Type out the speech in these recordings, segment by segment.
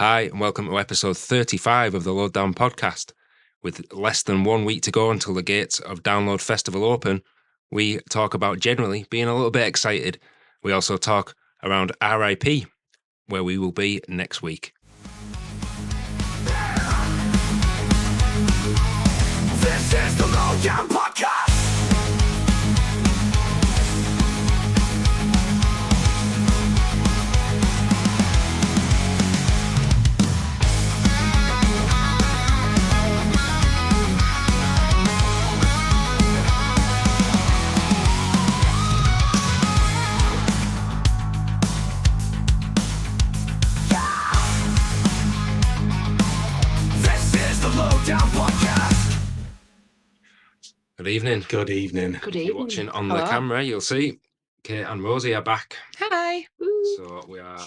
Hi, and welcome to episode 35 of the Load-Down podcast. With less than 1 week to go until the gates of Download Festival open, we talk about generally being a little bit excited. We also talk around RIP, where we will be next week. This is the Load-Down podcast. Load-Down podcast. Good evening. Good evening. Good If evening. you're watching on Hello. the camera, you'll see Kate and Rosie are back. Hi. So we are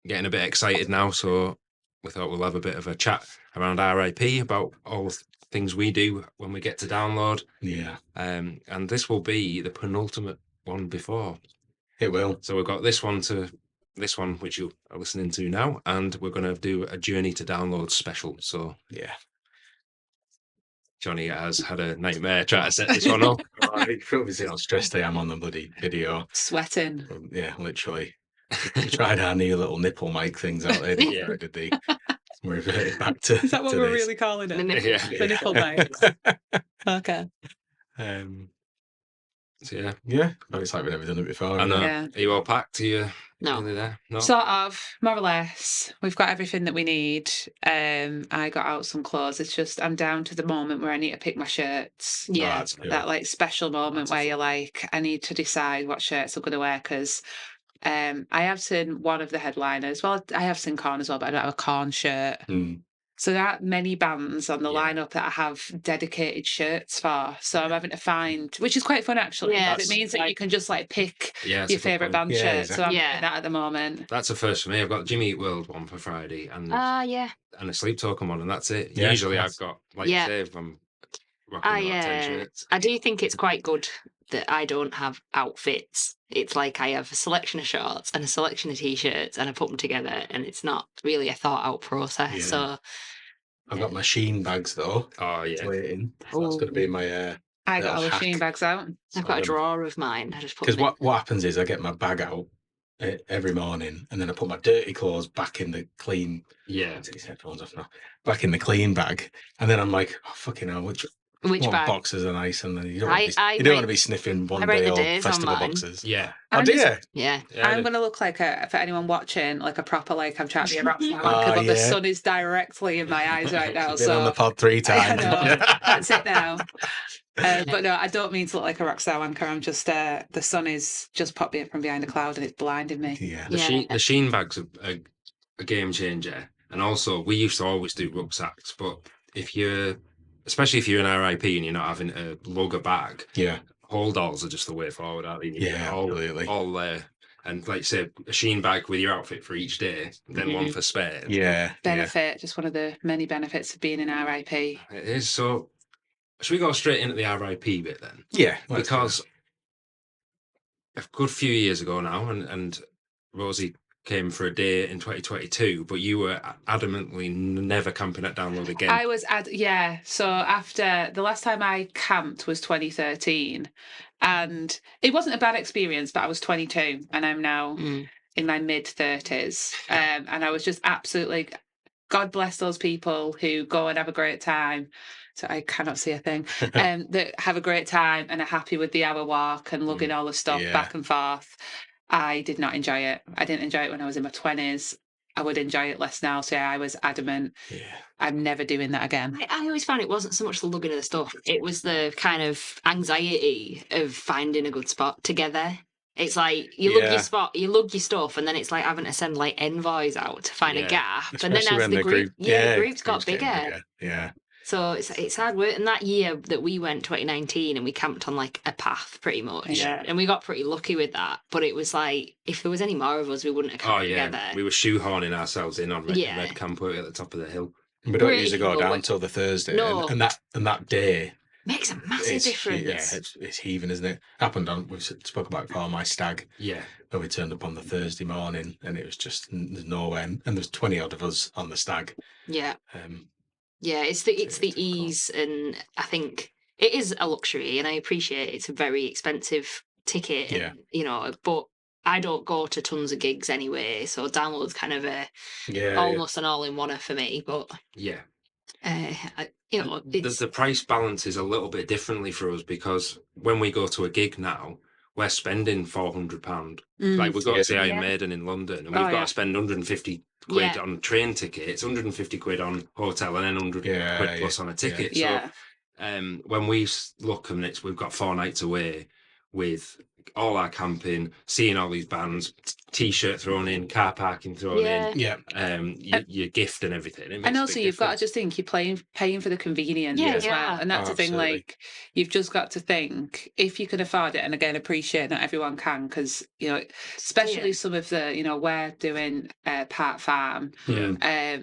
getting a bit excited now. So we thought we'll have a bit of a chat around RIP about all the things we do when we get to Download. Yeah, And this will be the penultimate one before. it will. So we've got this one, which you are listening to now, and we're going to do a Journey to Download special. So Yeah. Johnny has had a nightmare trying to set this one up. You probably see how stressed I am on the bloody video. Sweating. Yeah, literally. We tried our new little nipple mic things out there. Yeah. Did they? We're reverted back to. Is that what to we're this. really calling it? Yeah. The nipple mics. Okay. So yeah, Yeah, but it's like we've never done it before. I know. Yeah. Are you all packed? Are you No. nearly there? No. Sort of, more or less. We've got everything that we need. I got out some clothes. It's just I'm down to the moment where I need to pick my shirts. Yeah. That's cool. That like special moment That's where fun. you're like, I need to decide what shirts I'm going to wear because I have seen one of the headliners. Well, I have seen Korn as well, but I don't have a Korn shirt. Mm. So there aren't many bands on the Yeah. lineup that I have dedicated shirts for. So I'm having to find, which is quite fun actually. Yeah, because it means that you can just like pick Yeah, it's a your good favourite point. band Yeah, shirt. So I'm exactly. doing that at the moment. That's a first for me. I've got Jimmy Eat World one for Friday and Yeah. a Sleep Token one, and that's it. Yeah, Usually that's- I've got, like Yeah. you say, I'm rocking about 10 shirts. I do think it's quite good that I don't have outfits. It's like I have a selection of shorts and a selection of t-shirts and I put them together and it's not really a thought out process. Yeah. So I've got my Sheen bags though. Oh, yeah. Waiting. So that's going to be my. I got all the Little Sheen hack. bags out. I've got a Um, drawer of mine. I just put Because them in. what happens is I get my bag out every morning and then I put my dirty clothes back in the clean. Yeah. Take his headphones off now. Back in the clean bag, and then I'm like, oh, fucking hell, which Which bag? boxes are nice, and then you don't, I- want, to be, I you don't want rate- to be sniffing one I rate day the old days on festival mine. boxes. Yeah. Oh I'm dear. Yeah. I'm going to look like for anyone watching, like a proper, like I'm trying to be a rock star Ah, wanker, but the yeah. sun is directly in my eyes right now. Been on the So pod 3 I times. know, that's it now. But no, I don't mean to look like a rock star wanker. I'm just, the sun is just popping from behind a cloud and it's blinding me. Yeah. The Sheen bag's a game changer. And also, we used to always do rucksacks, but especially if you're in RIP and you're not having to lug a bag, Yeah. holdalls are just the way forward, aren't they? You get Yeah, all, absolutely. all there. And like you say, a Sheen bag with your outfit for each day, then one Mhm. for spare. Yeah. Yeah. Benefit, just one of the many benefits of being in RIP. It is. So, should we go straight into the RIP bit then? Yeah. let's Because a good few years ago now, and Rosie came for a day in 2022, but you were adamantly never camping at Download again. I was so after the last time I camped was 2013, and it wasn't a bad experience, but I was 22 and I'm now in my mid 30s, and I was just absolutely, God bless those people who go and have a great time. So I cannot see a thing. That have a great time and are happy with the hour walk and lugging all the stuff Yeah. back and forth. I did not enjoy it. I didn't enjoy it when I was in my 20s. I would enjoy it less now. So I was adamant. Yeah. I'm never doing that again. I always found it wasn't so much the lugging of the stuff. It was the kind of anxiety of finding a good spot together. It's like you lug Yeah. your spot, you lug your stuff, and then it's like having to send like envoys out to find Yeah. a gap. And then Especially as when the group, the groups got getting bigger. Yeah. So it's hard work. And that year that we went, 2019, and we camped on like a path pretty much. Yeah. And we got pretty lucky with that. But it was like, if there was any more of us, we wouldn't have Oh, come yeah. together. We were shoehorning ourselves in on Red, Yeah. Red Camp at the top of the hill. We don't Really? usually go But down when- till the Thursday. No. And that day, makes a massive It's, difference. yeah, it's heaving, isn't it? Happened on, we've spoke about it before, my stag, Yeah. where we turned up on the Thursday morning and it was just, there's nowhere, and there's 20 odd of us on the stag. Yeah. Um, Yeah, it's the difficult. ease, and I think it is a luxury, and I appreciate it's a very expensive ticket, Yeah. and, you know, but I don't go to tons of gigs anyway, so download's kind of almost an all-in-one for me. But Yeah. you know, it's The price balance is a little bit differently for us because when we go to a gig now, we're spending £400. Like we go to see Iron Yeah. Maiden in London, and we've Oh, got yeah. to spend 150 quid Yeah. on train tickets, 150 quid on hotel, and then 100 quid plus on a ticket. Yeah. So when we look and we've got 4 nights away with all our camping, seeing all these bands, t-shirt thrown in, car parking thrown Yeah. Yeah. in, your gift and everything. It makes And a also, big you've got to difference. just think you're paying for the convenience Yeah, as well, yeah. and that's Oh, the thing. absolutely. Like, you've just got to think if you can afford it, and again, appreciate not everyone can, because especially Yeah. some of the we're doing Park Farm. Yeah.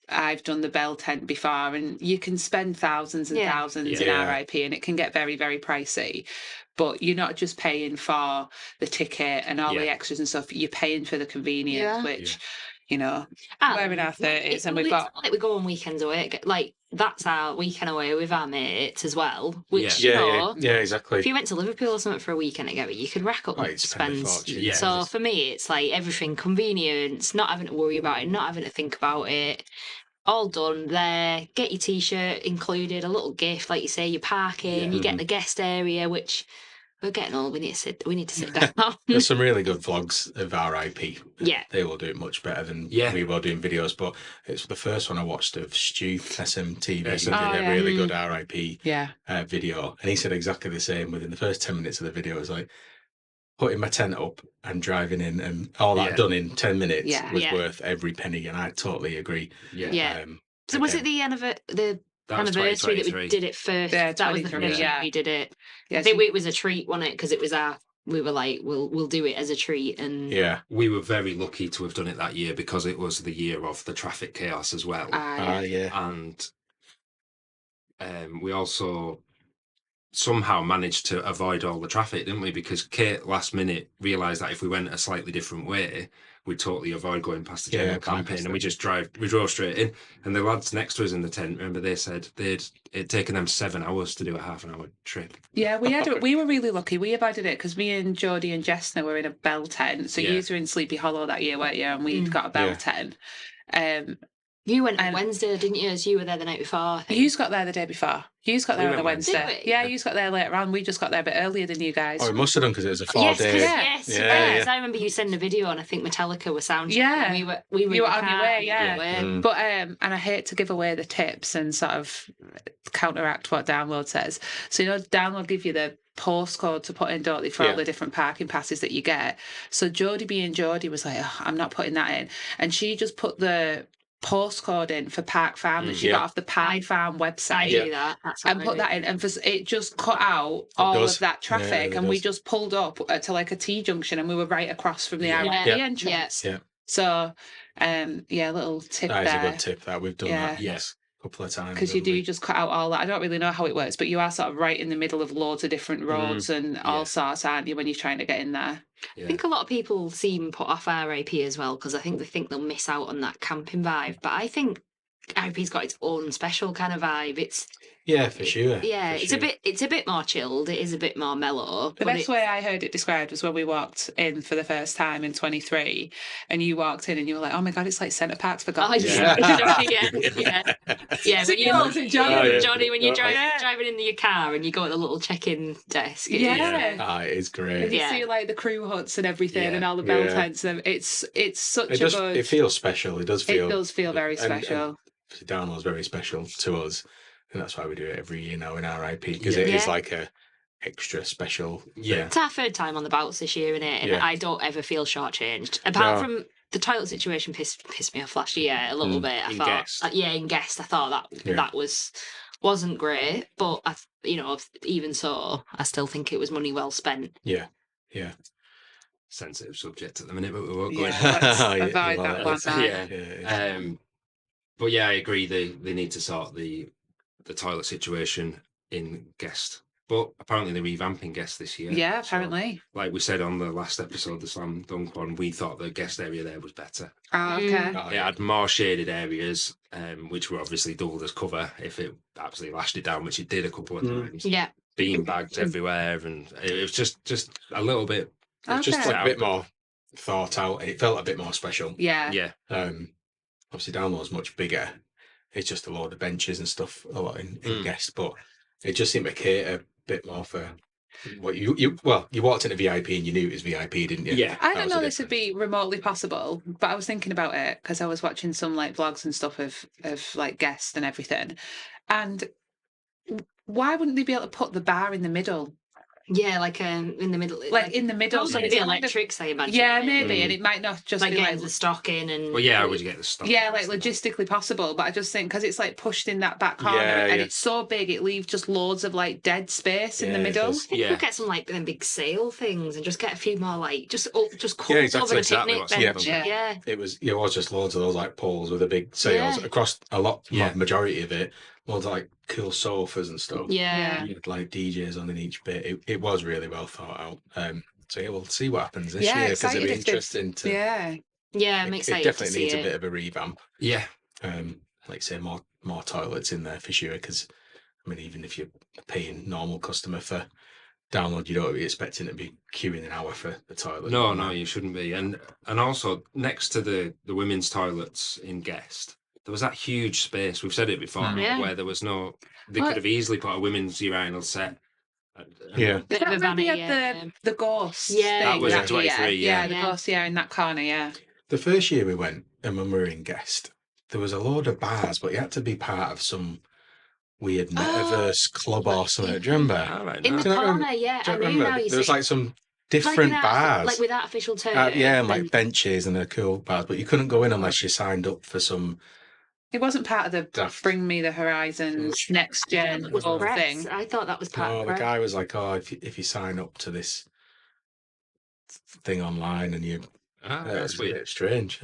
I've done the Bell Tent before, and you can spend thousands and Yeah. thousands in Yeah. RIP, and it can get very, very pricey. But you're not just paying for the ticket and all the Yeah. extras and stuff. You're paying for the convenience, Yeah. which And we're in our 30s, and we've it's got. not like we go on weekends away. Like that's our weekend away with our mates as well. Which Yeah. you Yeah, know, yeah, exactly. if you went to Liverpool or something for a weekend together, you could rack up Oh, you'd spend a spends. fortune. Yeah. So for me, it's like everything convenience, not having to worry about it, not having to think about it. All done there. Get your t-shirt included, a little gift, like you say. You're parking. Yeah. You get the guest area, which we're getting old. We need to sit down. There's some really good vlogs of RIP. Yeah. They will do it much better than Yeah. we were doing videos. But it's the first one I watched of Stu, SMTV. He did Oh, a yeah. really good RIP Yeah. video. And he said exactly the same within the first 10 minutes of the video. It was like putting my tent up and driving in, and all that Yeah. done in 10 minutes Yeah. was Yeah. worth every penny. And I totally agree. Yeah. Yeah. So was it again, the That was anniversary that we 2023. did it first? Yeah, That was the 23, first yeah. year we did it. Yeah, I think it was a treat, wasn't it? Because it was we were like, we'll do it as a treat, and Yeah. We were very lucky to have done it that year because it was the year of the traffic chaos as well. Yeah. And we also somehow managed to avoid all the traffic, didn't we? Because Kate last minute realised that if we went a slightly different way, we'd totally avoid going past the Yeah, general bypass camping, it. and we drove straight in. And the lads next to us in the tent, remember, they said it'd taken them 7 hours to do a half-an-hour trip. Yeah, we were really lucky. We avoided it because me and Jodie and Jessna were in a Bell tent. So Yeah. you were in Sleepy Hollow that year, weren't you? And we'd got a Bell Yeah. tent. you went on And- Wednesday, didn't you? As you were there the night before. I think. You's got there the day before. You's got We there on went the Wednesday. Wednesday. Yeah, you's got there later on. We just got there a bit earlier than you guys. Oh, we must have done because it was a Yes, 4-day. yes, Yeah, yes. yeah. I remember you sending a video, and I think Metallica were soundchecking. Yeah. and we were You were in the on your car, way, on yeah. your way. Mm. But and I hate to give away the tips and sort of counteract what Download says. So Download give you the postcode to put in, don't they, for all Yeah. the different parking passes that you get. So Jodie being Jodie was like, oh, I'm not putting that in, and she just put the postcode in for Park Farm that she Yeah. got off the Park Farm I website. do that. That's And what put I that do. in, and it just cut out all does. of that Yeah, traffic, it and we does. just pulled up to like a T junction, and we were right across from the Yeah. RFD Yeah. entrance. Yeah. So, little tip That is a there, good tip. That we've done Yeah. that. Yes. A couple of times. because you haven't do we? just cut out all that. I don't really know how it works, but you are sort of right in the middle of loads of different roads and all Yeah. sorts, aren't you, when you're trying to get in there? I think a lot of people seem put off RAP as well because I think they think they'll miss out on that camping vibe. But I think RAP's got its own special kind of vibe. It's Yeah, for sure. yeah, for it's sure. a bit more chilled. It is a bit more mellow. The but best way I heard it described was when we walked in for the first time in 23, and you walked in and you were like, oh my God, it's like Centre Parks for Oh, God. yeah. Yeah, when you Yours and Johnny. Oh, yeah. Johnny, when you're Yeah. driving in your car and you go at the little check-in desk. Yeah. Ah, it is great. And you Yeah. see like the crew huts and everything, Yeah. and all the bell Yeah. tents, and it's such It a does. good. It feels special. It does feel. It does feel very and- special. Download's very special to us, and that's why we do it every year now in RIP, because Yeah. it is Yeah. like a extra special. Yeah. It's our third time on the bouts this year, innit? And Yeah. I don't ever feel shortchanged. Apart No. from the toilet situation pissed me off last year a little bit. I In thought, Guest. in Guest, I thought Yeah. that wasn't great, but even so, I still think it was money well spent. Yeah, yeah. Sensitive subject at the minute, but we won't go Yeah, into let's Yeah, avoid well, that one. that's- now. Yeah. Yeah, But yeah, I agree. They need to sort the toilet situation in Guest. But apparently they're revamping Guest this year. Yeah, So, apparently. like we said on the last episode, the Slam Dunk one, we thought the Guest area there was better. Oh, okay. Oh, It had more shaded areas, which were obviously doubled as cover if it absolutely lashed it down, which it did a couple of times. Yeah. Bean bags everywhere, and it was just a little bit. It's just Okay. like a bit more thought out, and it felt a bit more special. Yeah. Yeah, Obviously, Download's much bigger. It's just a load of benches and stuff, a lot in Guest, but it just seemed to cater a bit more for what you walked into VIP and you knew it was VIP, didn't you? yeah. I That don't was know the this would be remotely possible, but I was thinking about it because I was watching some like vlogs and stuff of like Guest and everything. And why wouldn't they be able to put the bar in the middle? Yeah, like in the middle. Like in the middle. Also, so the it's kind of- electrics, I imagine. Yeah, maybe. And it might not just Like be getting like the stock in and. Well, yeah, how would you get the stuff? yeah, like logistically possible, but I just think because it's like pushed in that back corner Yeah, and yeah. it's so big, it leaves just loads of like dead space in the Yeah, it middle. does. I think Yeah. we'll get some like them big sale things and just get a few more like just cool exactly, over the exactly picnic what's in bench. them. Yeah. It was just loads of those like poles with the big sails Yeah. across a lot, Yeah. majority of it. Loads of like cool sofas and stuff. Yeah. You had, like DJs on in each bit. It was really well thought out. So yeah, we'll see what happens this Yeah, year because it'll be excited if they- interesting to. Yeah. Yeah, I'm It excited definitely to see needs it. a bit of a revamp. Yeah, Like say more toilets in there for sure. Because I mean, even if you're paying normal customer for Download, you don't be expecting to be queuing an hour for the toilet. no, you shouldn't be. And also next to the women's toilets in Guest, there was that huge space. We've said it before, Yeah. where there was no. They Well- could have easily put a women's urinal set. Yeah. Bit Is of a that where they vanity, had the ghost Yeah. thing That was at year? 23, Yeah, yeah. the Yeah. ghost, yeah, in that corner, yeah. The first year we went, and when we were in Guest, there was a load of bars, but you had to be part of some weird metaverse club or something. Do you remember? All right, In no. the Do you not corner, yeah. Do I you knew remember? now you There was say. like some Like different with bars. like with artificial turf. Yeah, and like benches and a cool bars, but you couldn't go in unless you signed up for some. It wasn't part of the Daft. Bring Me the Horizons next gen was whole press. thing. I thought that was part Oh, of the press. guy was like, "Oh, if you sign up to this thing online and you," Ah, it's that's a weird. bit strange.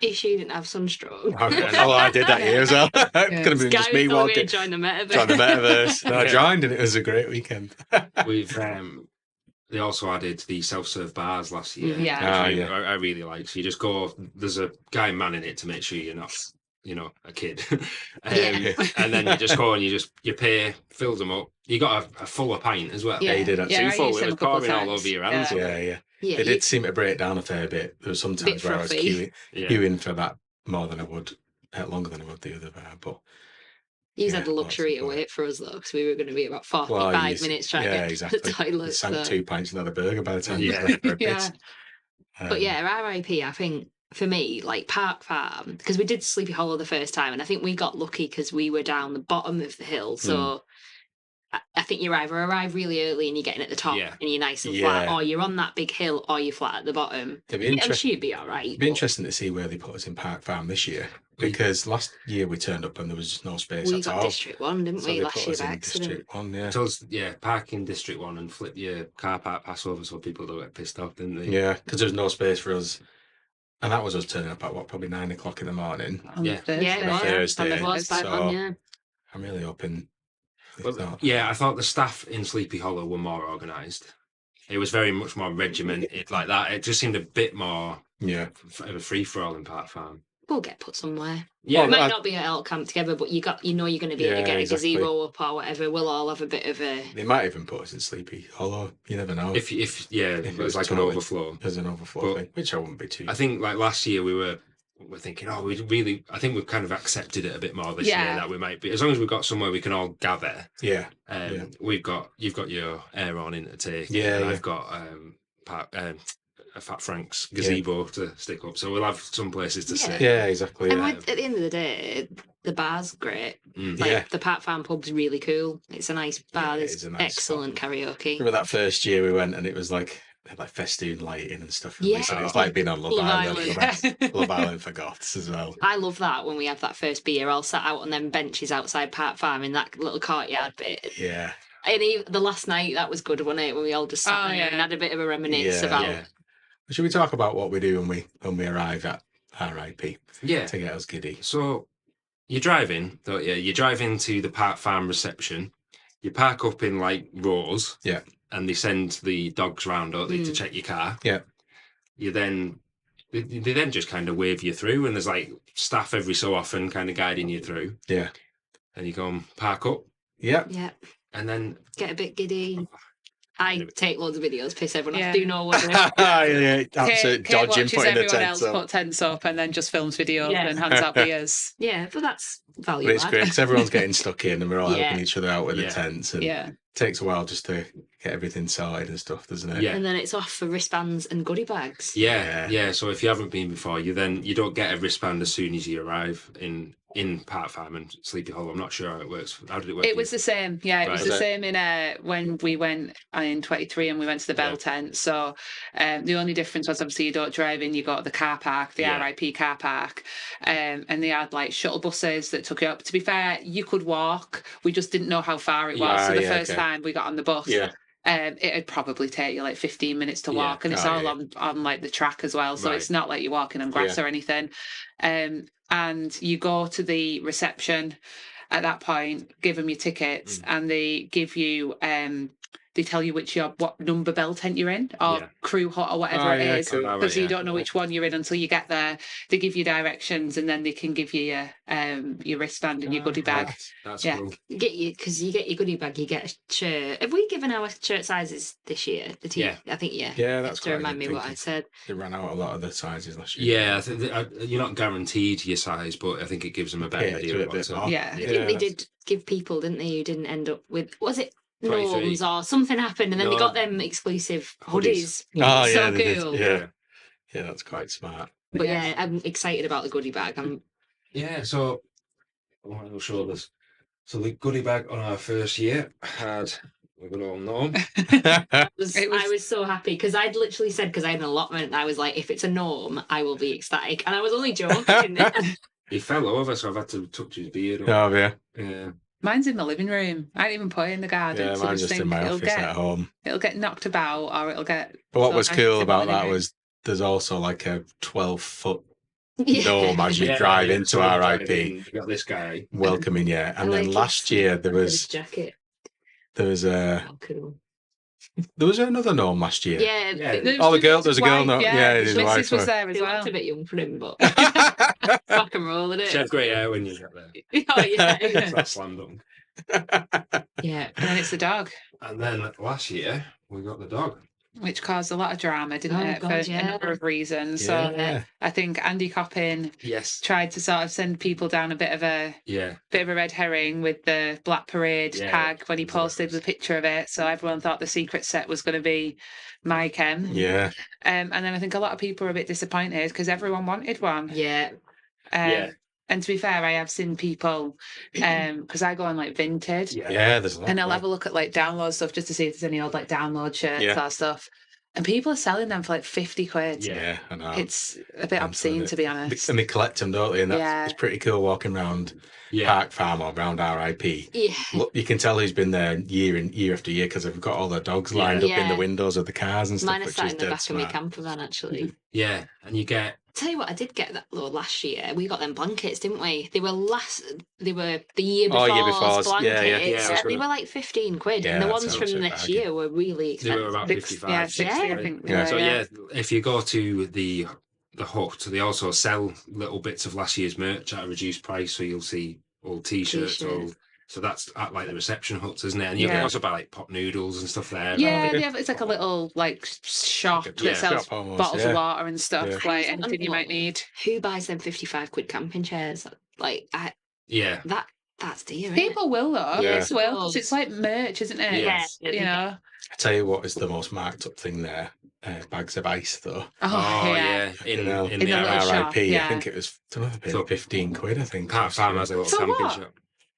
If she didn't have sunstroke. Oh, I did that year as well. Could have been Guy just was me telling me to walking. join the metaverse. Join the metaverse. No, I Yeah. joined and it was a great weekend. We've they also added the self-serve bars last year. Yeah. which Ah, we- yeah. I really like. So you just go. There's a guy manning it to make sure you're not, a kid. Yeah. And then you just go and you pay, fill them up. You got a fuller pint as well. Yeah, you did actually. Yeah, I Full, used it them was a couple of pouring all times. over your hands. Yeah, yeah. Yeah, It did seem to break down a fair bit. There was some times where I was frothy. Yeah. queuing for that more than I would, longer than I would the other bar. But He's Yeah, had the lots of luxury to fun. wait for us though, because we were going to be about 45 well, you- minutes trying yeah, to get exactly. to the toilet. You sank so. 2 pints and had a burger by the time you Yeah. left for a bit. Yeah. But yeah, RIP, I think for me, like Park Farm, because we did Sleepy Hollow the first time, and I think we got lucky because we were down the bottom of the hill. So I think you either arrive really early and you're getting at the top Yeah. and you're nice and flat, Yeah. or you're on that big hill, or you're flat at the bottom. It'd be And interesting. she'd be all right. It'd be interesting to see where they put us in Park Farm this year, because last year we turned up and there was just no space We at got all. District 1, didn't So we, they last put year us by in accident? District 1, yeah. So park in District 1 and flip your car park pass over so people don't get pissed off, didn't they? Yeah, because there was no space for us. And that was us turning up at probably 9 o'clock in the morning. On Yeah. Thursday. Yeah, it was. Thursday, And it was bang so- on, yeah. I'm really hoping. it's But, not. yeah, I thought the staff in Sleepy Hollow were more organised. It was very much more regimented like that. It just seemed a bit more Yeah. of a free-for-all in Park Farm. We'll get put somewhere. Yeah, It might I- not be at elk camp together, but you're going to be able Yeah, to get a exactly. gazebo up or whatever. We'll all have a bit of a. They might even put us in Sleepy Hollow. You never know. if If it it was was like an totally- overflow. There's an overflow But- thing, which I wouldn't be too. I think like last year we're thinking, I think we've kind of accepted it a bit more this year Yeah. that we might be, as long as we've got somewhere we can all gather. Yeah. Yeah. You've got your air on in to take. Yeah, and yeah. I've got a Fat Frank's gazebo to stick up, so we'll have some places to Yeah. sit. Yeah, exactly. And Yeah. at the end of the day, the bar's great. Mm. Like Yeah. the Park Farm pub's really cool. It's a nice bar. Yeah, it There's is a nice excellent karaoke. Remember that first year we went and it was like they had like festoon lighting and stuff. And Yeah. we said it was like being on Love Love Island. Island. Love Island for goths as well. I love that when we have that first beer, all sat out on them benches outside Park Farm in that little courtyard bit. Yeah. And the last night, that was good, wasn't it? When we all just sat Oh, there yeah. and had a bit of a reminisce Yeah, about. yeah. Should we talk about what we do when we arrive at RIP Yeah. to get us giddy? So you drive in, don't you? You drive into the Park Farm reception. you park up in like rows. Yeah. And they send the dogs round, don't they, to check your car. Yeah. You then they then just kind of wave you through, and there's like staff every so often kind of guiding you through. Yeah. And you go and park up, Yeah. Yeah. and then Get a bit giddy. I take loads of videos, piss everyone Yeah. off. Do know what yeah, absolute Kate dodging, watches putting the everyone tents else up. put tents up and then just films videos Yeah. and hands out beers. Yeah, but that's value. But it's add. great because everyone's getting stuck in and we're all Yeah. helping each other out with Yeah. the tents. And Yeah. it takes a while just to get everything sorted and stuff, doesn't it? Yeah. And then it's off for wristbands and goodie bags. yeah. So if you haven't been before, you don't get a wristband as soon as you arrive in Park Farm and Sleepy Hollow. I'm not sure how it works. How did it work? It was the same. Yeah, it was Right. the same in when we went in 23 and we went to the Bell Yeah. tent. So the only difference was obviously you don't drive in, you go to the car park, the Yeah. RIP car park, and they had like shuttle buses that took you up. To be fair, you could walk. We just didn't know how far it was. Yeah, So the yeah, first okay. time we got on the bus, Yeah. it'd probably take you like 15 minutes to Yeah. walk, and it's Oh, all yeah. on like the track as well. So Right. it's not like you're walking on grass or anything. And you go to the reception at that point, give them your tickets, and they give you they tell you what number bell tent you're in, or Yeah. crew hut or whatever Oh, it yeah, is, cool. Oh, because right, you don't know yeah. which one you're in until you get there. They give you directions, and then they can give you your wristband and your goodie bag. That's Yeah. cool. You get your goodie bag, you get a shirt. Have we given our shirt sizes this year? The team? Yeah. I think Yeah, that's to quite remind good me what I thinking. said. They ran out a lot of the sizes last year. Yeah, I think you're not guaranteed your size, but I think it gives them a better Yeah, idea do it of a bit what more. Yeah. I Yeah, think they that's- did give people, didn't they, who didn't end up with, was it 23. norms or something happened, and then they No. got them exclusive Hoodies. hoodies. Oh, So yeah, they did. cool. Yeah. Yeah, that's quite smart. But yeah, I'm excited about the goodie bag. Yeah, so I'll show this. So the goodie bag on our first year had a good old gnome. I was- was so happy because I'd literally said, because I had an allotment, and I was like, if it's a norm, I will be ecstatic. And I was only joking. He fell over, so I've had to touch his beard. Oh, yeah. Yeah. Mine's in the living room. I didn't even put it in the garden. Yeah, so I mine's just just in think my office at home. it'll get knocked about, or it'll get. But what so was nice cool in the about living that room. was there's also like a 12-foot Yeah. dome as you drive into so RIP, You got this guy. welcoming you. And I then like last it. year there With his was jacket. a Oh, cool. there was another gnome last year. Yeah. Yeah. There's Oh, the just girl- his there's a girl wife, not- yeah, his his wife missus was was- there as He well. looked a bit young for him, but rock and roll in it. She had grey hair when you got there. Oh, yeah. It's that slam dunk. Yeah. And then it's the dog, And then last year, we got the dog. which caused a lot of drama, didn't Oh, it? God, For yeah. a number of reasons. Yeah. So I think Andy Coppin Yes. tried to sort of send people down a bit of a Yeah. red herring with the Black Parade Yeah, tag when he exactly. posted the picture of it. So everyone thought the secret set was going to be Mike M. Yeah. And then I think a lot of people are a bit disappointed because everyone wanted one. Yeah. Yeah. And to be fair, I have seen people because I go on like Vinted. Yeah, there's a lot. And I'll more. have a look at like download stuff just to see if there's any old like download shirts Yeah. or stuff. And people are selling them for like 50 quid. Yeah, I know. It's a bit I'm obscene, sure to be honest. And they collect them, don't they? And that's Yeah. it's pretty cool walking around Yeah. Park Farm or around RIP. Yeah. Look, you can tell who's been there year after year because they've got all the dogs lined up in Yeah. the windows of the cars and stuff, Mine are which sat is in the dead back of my smart. camper van, actually. Yeah. And you get Tell you what, I did get that though last year. We got them blankets, didn't we? They were the year Oh, before. year before's, blankets. yeah, yeah. Yeah, I was They gonna- were like 15 quid, Yeah, and the that's ones how from cheap next I get. year were really they expensive. were about 55. Yeah, 60, Yeah. I think. Yeah. So yeah, if you go to the hut, they also sell little bits of last year's merch at a reduced price. So you'll see old T-shirts. T-shirts. So that's at like the reception huts, isn't it? And you can Yeah. also buy like pot noodles and stuff there. Yeah, Okay. they have, it's like a little like shop Yeah, that sells shop almost, bottles yeah. of water and stuff, Yeah. like I was anything you might wondering, need. Who buys them 55 quid camping chairs? Like, Yeah. that's dear. isn't People will though. Yeah. People will, 'cause it's like merch, isn't it? Yeah. Yeah. You know. I tell you what is the most marked up thing there. Bags of ice, though. Oh, yeah. In, You know, in, In the the little RIP. shop. RIP, I yeah. think it was I don't know if I paid So- 15 quid, I think. Park Farm has a little For camping what? shop.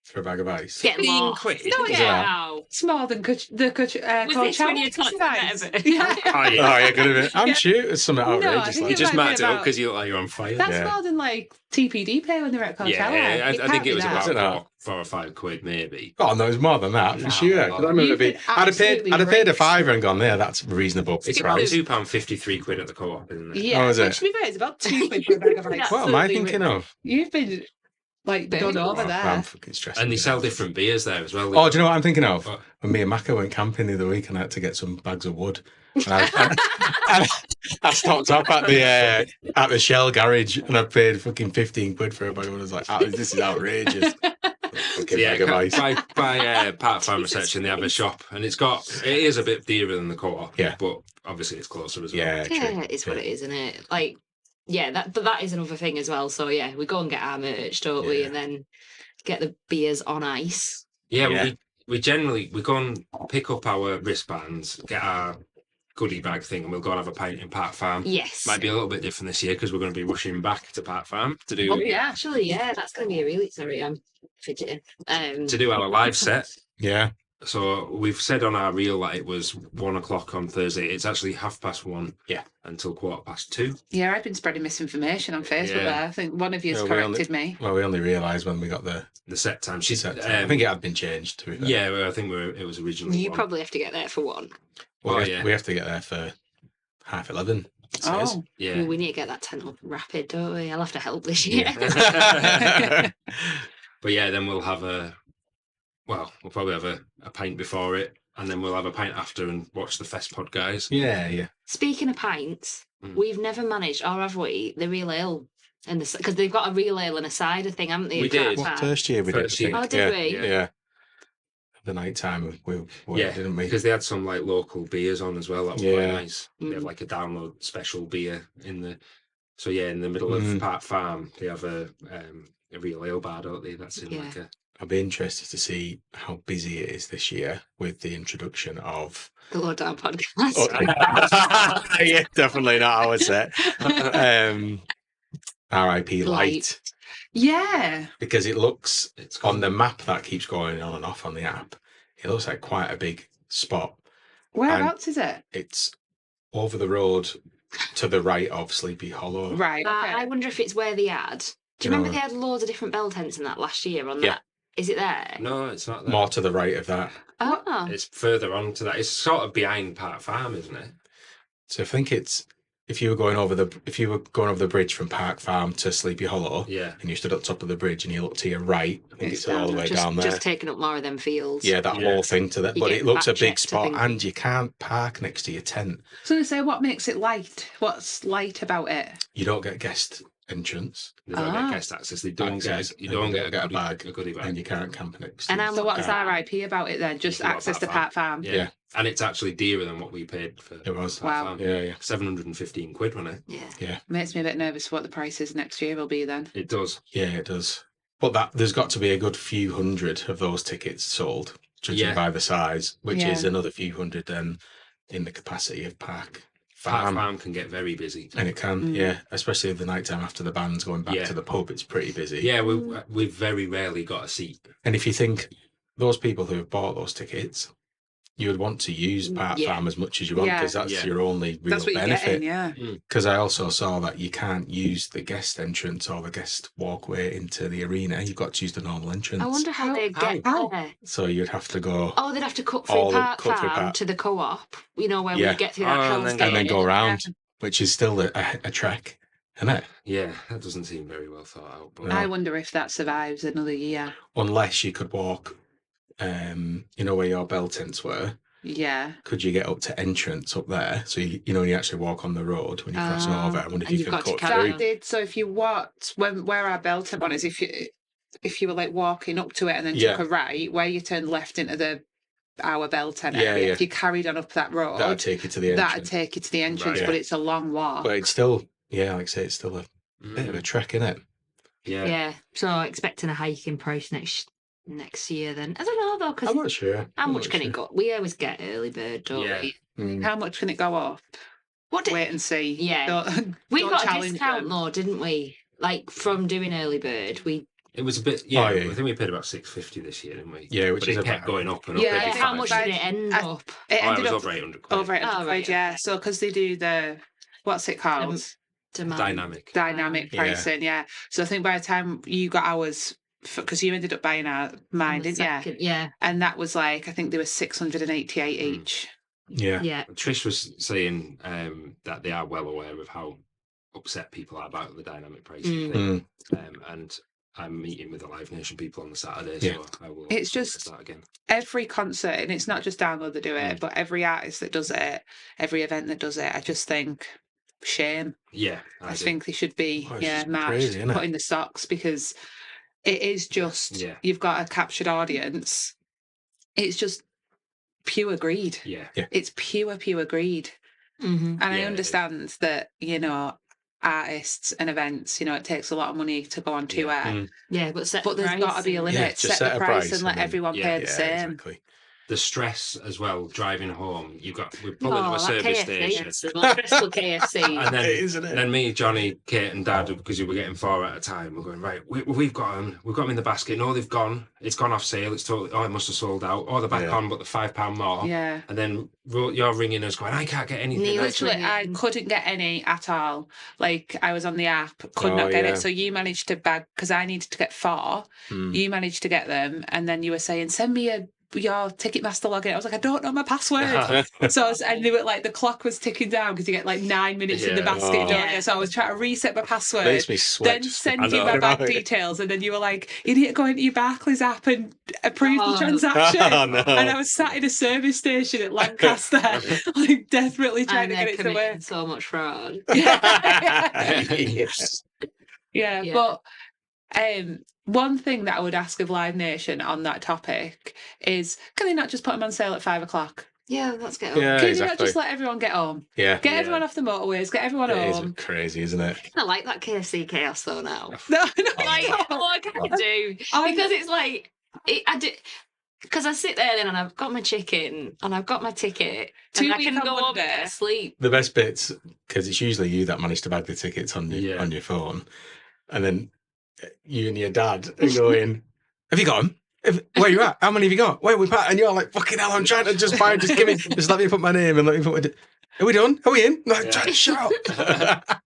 for a bag of ice. Get 15 more. quid? No, Yeah. yeah. Wow. It's more than Was this when you talked about it? Yeah. Oh, Oh, yeah, could have been. I'm Yeah. sure it's something No, I outrageous. think like You it just might be marked it up about- because you look like you're on fire. That's Yeah. more than like TPD pay when they're at Coachella. Yeah, I can't think be it was that. about Is it that? 4 or 5 quid, maybe. Oh no, it's more than that for No, sure. well, 'Cause I remember You've it being, been I'd have paid a absolutely fiver and gone there. That's reasonable It's about price. £2.53 at the co-op, isn't it? Yeah, Oh, is but it? to be fair, it's about 2 quid for a bag of ice. What am I Absolutely thinking of? You've been like Very done cool. over I'm there. fucking stressed. And they me sell out. different beers there as well. Oh, do you know what I'm thinking of? What? When me and Maka went camping the other week and I had to get some bags of wood. And I stopped up at the Shell garage and I paid fucking 15 quid for a bag of wood. I was like, this is outrageous. Fucking Yeah, bag of ice. by Park Farm Jesus Reception, they have a Christ. shop, and it is a bit dearer than the Co-op. Yeah. But obviously it's closer as well. Yeah, true. Yeah, it's what it is, isn't it? Like, yeah, but that is another thing as well. So yeah, we go and get our merch, don't we? Yeah. And then get the beers on ice. Yeah, Yeah. we generally go and pick up our wristbands, get our goodie bag thing, and we'll go and have a pint in Park Farm. Yes. Might be a little bit different this year because we're going to be rushing back to Park Farm to do Oh yeah. Actually, yeah, that's going to be a really sorry. I'm fidgeting. our live set. Yeah. So we've said on our reel that it was 1 o'clock on Thursday. It's actually 1:30. Yeah. Until 2:15. Yeah, I've been spreading misinformation on Facebook Yeah. there. I think one of you has Yeah, we corrected me. Well, we only realised when we got the The set time. set time. I think it had been changed, to be fair. Yeah, well, I think it was originally. you 1. probably have to get there for one. Well, yeah. we have to get there for 11:30. It says. Oh, Yeah. We need to get that tent up rapid, don't we? I'll have to help this year. Yeah. But yeah, then we'll probably have a pint before it, and then we'll have a pint after and watch the Fest Pod guys. Yeah. Speaking of pints, Mm. we've never managed, or have we, the real ale? Because they've got a real ale and a cider thing, haven't they? We at Park did. What, Farm? first year we did. I First year. think. Oh, did we? Yeah. The night time we Yeah, didn't we? because they had some like local beers on as well. That was quite Yeah. nice. They have Mm. like a download special beer in the. So yeah, in the middle of Mm. Park Farm, they have a real ale bar, don't they? That's in Yeah. like a. I'll be interested to see how busy it is this year with the introduction of. The Lowdown podcast. Yeah, definitely not our set. RIP Light. yeah. Because it looks It's on the map that keeps going on and off on the app, it looks like quite a big spot. Whereabouts is it? It's over the road to the right of Sleepy Hollow. Right. Okay. I wonder if it's where they had. Do you No. remember they had loads of different bell tents in that last year on Yeah. that? Is it there? No, it's not there. More to the right of that. Oh. It's further on to that. It's sort of behind Park Farm, isn't it? So I think it's if you were going over the bridge from Park Farm to Sleepy Hollow, Yeah. and you stood at the top of the bridge and you look to your right, I think It's it's all the down way just, down there. just taking up more of them fields. Yeah, that Yeah. whole thing to that. You But get it looks a back big checked, I spot, think. and you can't park next to your tent. So they say, what makes it light? What's light about it? You don't get guest entrance, They don't Ah. get guest access. They don't Access, get. You and don't you get don't get a bag, goodie bag. and you can't camp next. And to how So what's Yeah. RIP about it then? Just You can go access to Park Park Farm. Yeah. And it's actually dearer than what we paid for. It was. Park Wow. Farm. Yeah. 715 quid, wasn't it? Yeah. Makes me a bit nervous what the prices next year will be then. It does. Yeah, it does. But there's got to be a good few hundred of those tickets sold, judging Yeah. by the size, which Yeah. is another few hundred then in the capacity of Park Park Farm. Farm can get very busy. And it can, Mm. yeah, especially the night time after the band's going back Yeah. to the pub, it's pretty busy. Yeah, we've very rarely got a seat. And if you think those people who have bought those tickets, you would want to use Park Yeah. Farm as much as you want Yeah. because that's Yeah. your only real That's what you're benefit. getting, yeah. Because I also saw that you can't use the guest entrance or the guest walkway into the arena. You've got to use the normal entrance. I wonder how they get How? there. So you'd have to go Oh, they'd have to cut All through the- Park cut through Farm Park. to the co-op, where Yeah. we get through Oh, that and Hell's then Gate. and then go Yeah. around, which is still a trek, isn't it? Yeah, that doesn't seem very well thought out. But No. I wonder if that survives another year. Unless you could walk, where your bell tents were. Yeah. Could you get up to entrance up there? So when you actually walk on the road when you're crossing Oh, over. I wonder if and you you've could got to cut carry through. on. That did. So if you walked where our Belton one is, if you were like walking up to it and then Yeah. took a right, where you turned left into our Belton Yeah, area, yeah. if you carried on up that road, That'd take you to the that'd entrance. take you to the entrance, Right. but it's a long walk. But it's still, like I say, it's still a bit of a trek, isn't it? Yeah. Yeah. So expecting a hike in price next year then. I don't know though, because I'm not sure. how I'm much not can sure. it go? We always get early bird, don't Yeah. we? Mm. How much can it go up? What did Wait and see. Yeah. Don't, we don't got a challenge discount them. though, didn't we? Like from doing early bird, we It was a bit. Yeah, Oh, yeah. I think we paid about $650 this year, didn't we? Yeah, which but is it kept about- going up and up. Yeah, every how five much minutes. did it end I- up? It Oh, it ended was up over 800 quid. over 800 Oh, quid, right, yeah. okay. So because they do what's it called? Demand. Dynamic. Dynamic Yeah. pricing, yeah. So I think by the time you got ours, because you ended up buying mine, On the didn't you? second- Yeah. And that was like, I think they were 688 Mm. each. Yeah. Yeah. Trish was saying that they are well aware of how upset people are about the dynamic pricing Mm. thing. Mm. And I'm meeting with the Live Nation people on the Saturday, Yeah. so I will. It's look just- at that again. Every concert, and it's not just Download that do it, but every artist that does it, every event that does it, I just think shame. Yeah, I do. think they should be Oh, it's just marched, crazy, isn't it? put in the stocks, because it is just you've got a captured audience. It's just pure greed. Yeah, It's pure greed. Mm-hmm. And I Yeah, it is. understand that, artists and events, it takes a lot of money to go on tour. Yeah, but But there's got to be a limit. just set the set a price price and let and then- everyone Yeah, pay the same. exactly. the stress as well driving home. We're pulling to Oh, a that service KFC. station. It's the most stressful KFC. And then, Isn't it? and then me, Johnny, Kate, and Dad, because we were getting 4 at a time, we're going, right, we've got them in the basket. No, they've gone. It's gone off sale. It's totally. Oh, it must have sold out. Oh, they're back on, but they're £5 more. Yeah. And then you're ringing us, going, I can't get anything. Neil- Literally, I couldn't get any at all. Like, I was on the app, could not get it. So you managed to bag, because I needed to get 4. You managed to get them. And then you were saying, send me your Ticketmaster login. I was like, I don't know my password. So I knew it, like, the clock was ticking down because you get like 9 minutes in the Yeah. basket, don't Yeah. you? So I was trying to reset my password. Makes me sweat. Then just send thinking you my about bank it. details, and then you were like, you need to go into your Barclays app and approve the Oh. transaction. Oh, no. And I was sat in a service station at Lancaster, like desperately trying And to they're get it to committing work. so much fraud. Yes. Yeah, Yeah. but one thing that I would ask of Live Nation on that topic is, can they not just put them on sale at 5 o'clock? Yeah, let's get Yeah, on. Can you not exactly. just let everyone get home? Yeah. Get everyone off the motorways, get everyone It is home. crazy, isn't it? I like that KFC chaos though now. No, Like, no. what can I do? I'm- Because it's like, because I sit there then and I've got my chicken and I've got my ticket and 2 I week can on go home and Monday. get to sleep. The best bits, because it's usually you that manage to bag the tickets on your phone, and then you and your dad are going, have you got them? Where you at? How many have you got? Where we at? And you're like, fucking hell, I'm trying to just buy, just let me put my name and let me put my... Are we done? Are we in? No, Yeah. try to shut up.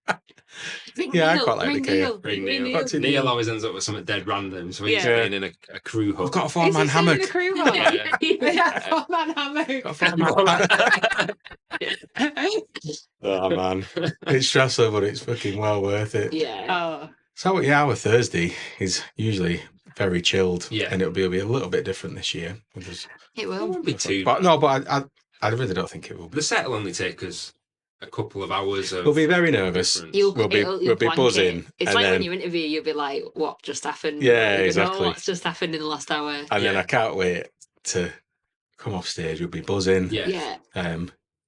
Ring Yeah, I Neil, quite like ring the chaos. Neil, Ring ring Neil. Neil. What's it- Neil always ends up with something dead random, so he's Yeah. been in a crew hut. I've got a Is four-man he still in hammock. the crew hut? Yeah. Yeah, four-man hammock. Got a four-man hammock. Oh, man. It's stressful, but it's fucking well worth it. Yeah. Oh, So, yeah, our Thursday is usually very chilled. Yeah. And it'll be a little bit different this year. Because, It It will. won't be too. but no, but I really don't think it will be. The set will only take us a couple of hours of. We'll be very nervous. difference. You'll We'll be blank buzzing, it. It's and like when then- you interview, you'll be like, "What just happened?" Yeah, You don't even exactly. know what's just happened in the last hour. And then Yeah. I can't wait to come off stage. We'll be buzzing. Yeah. Yeah.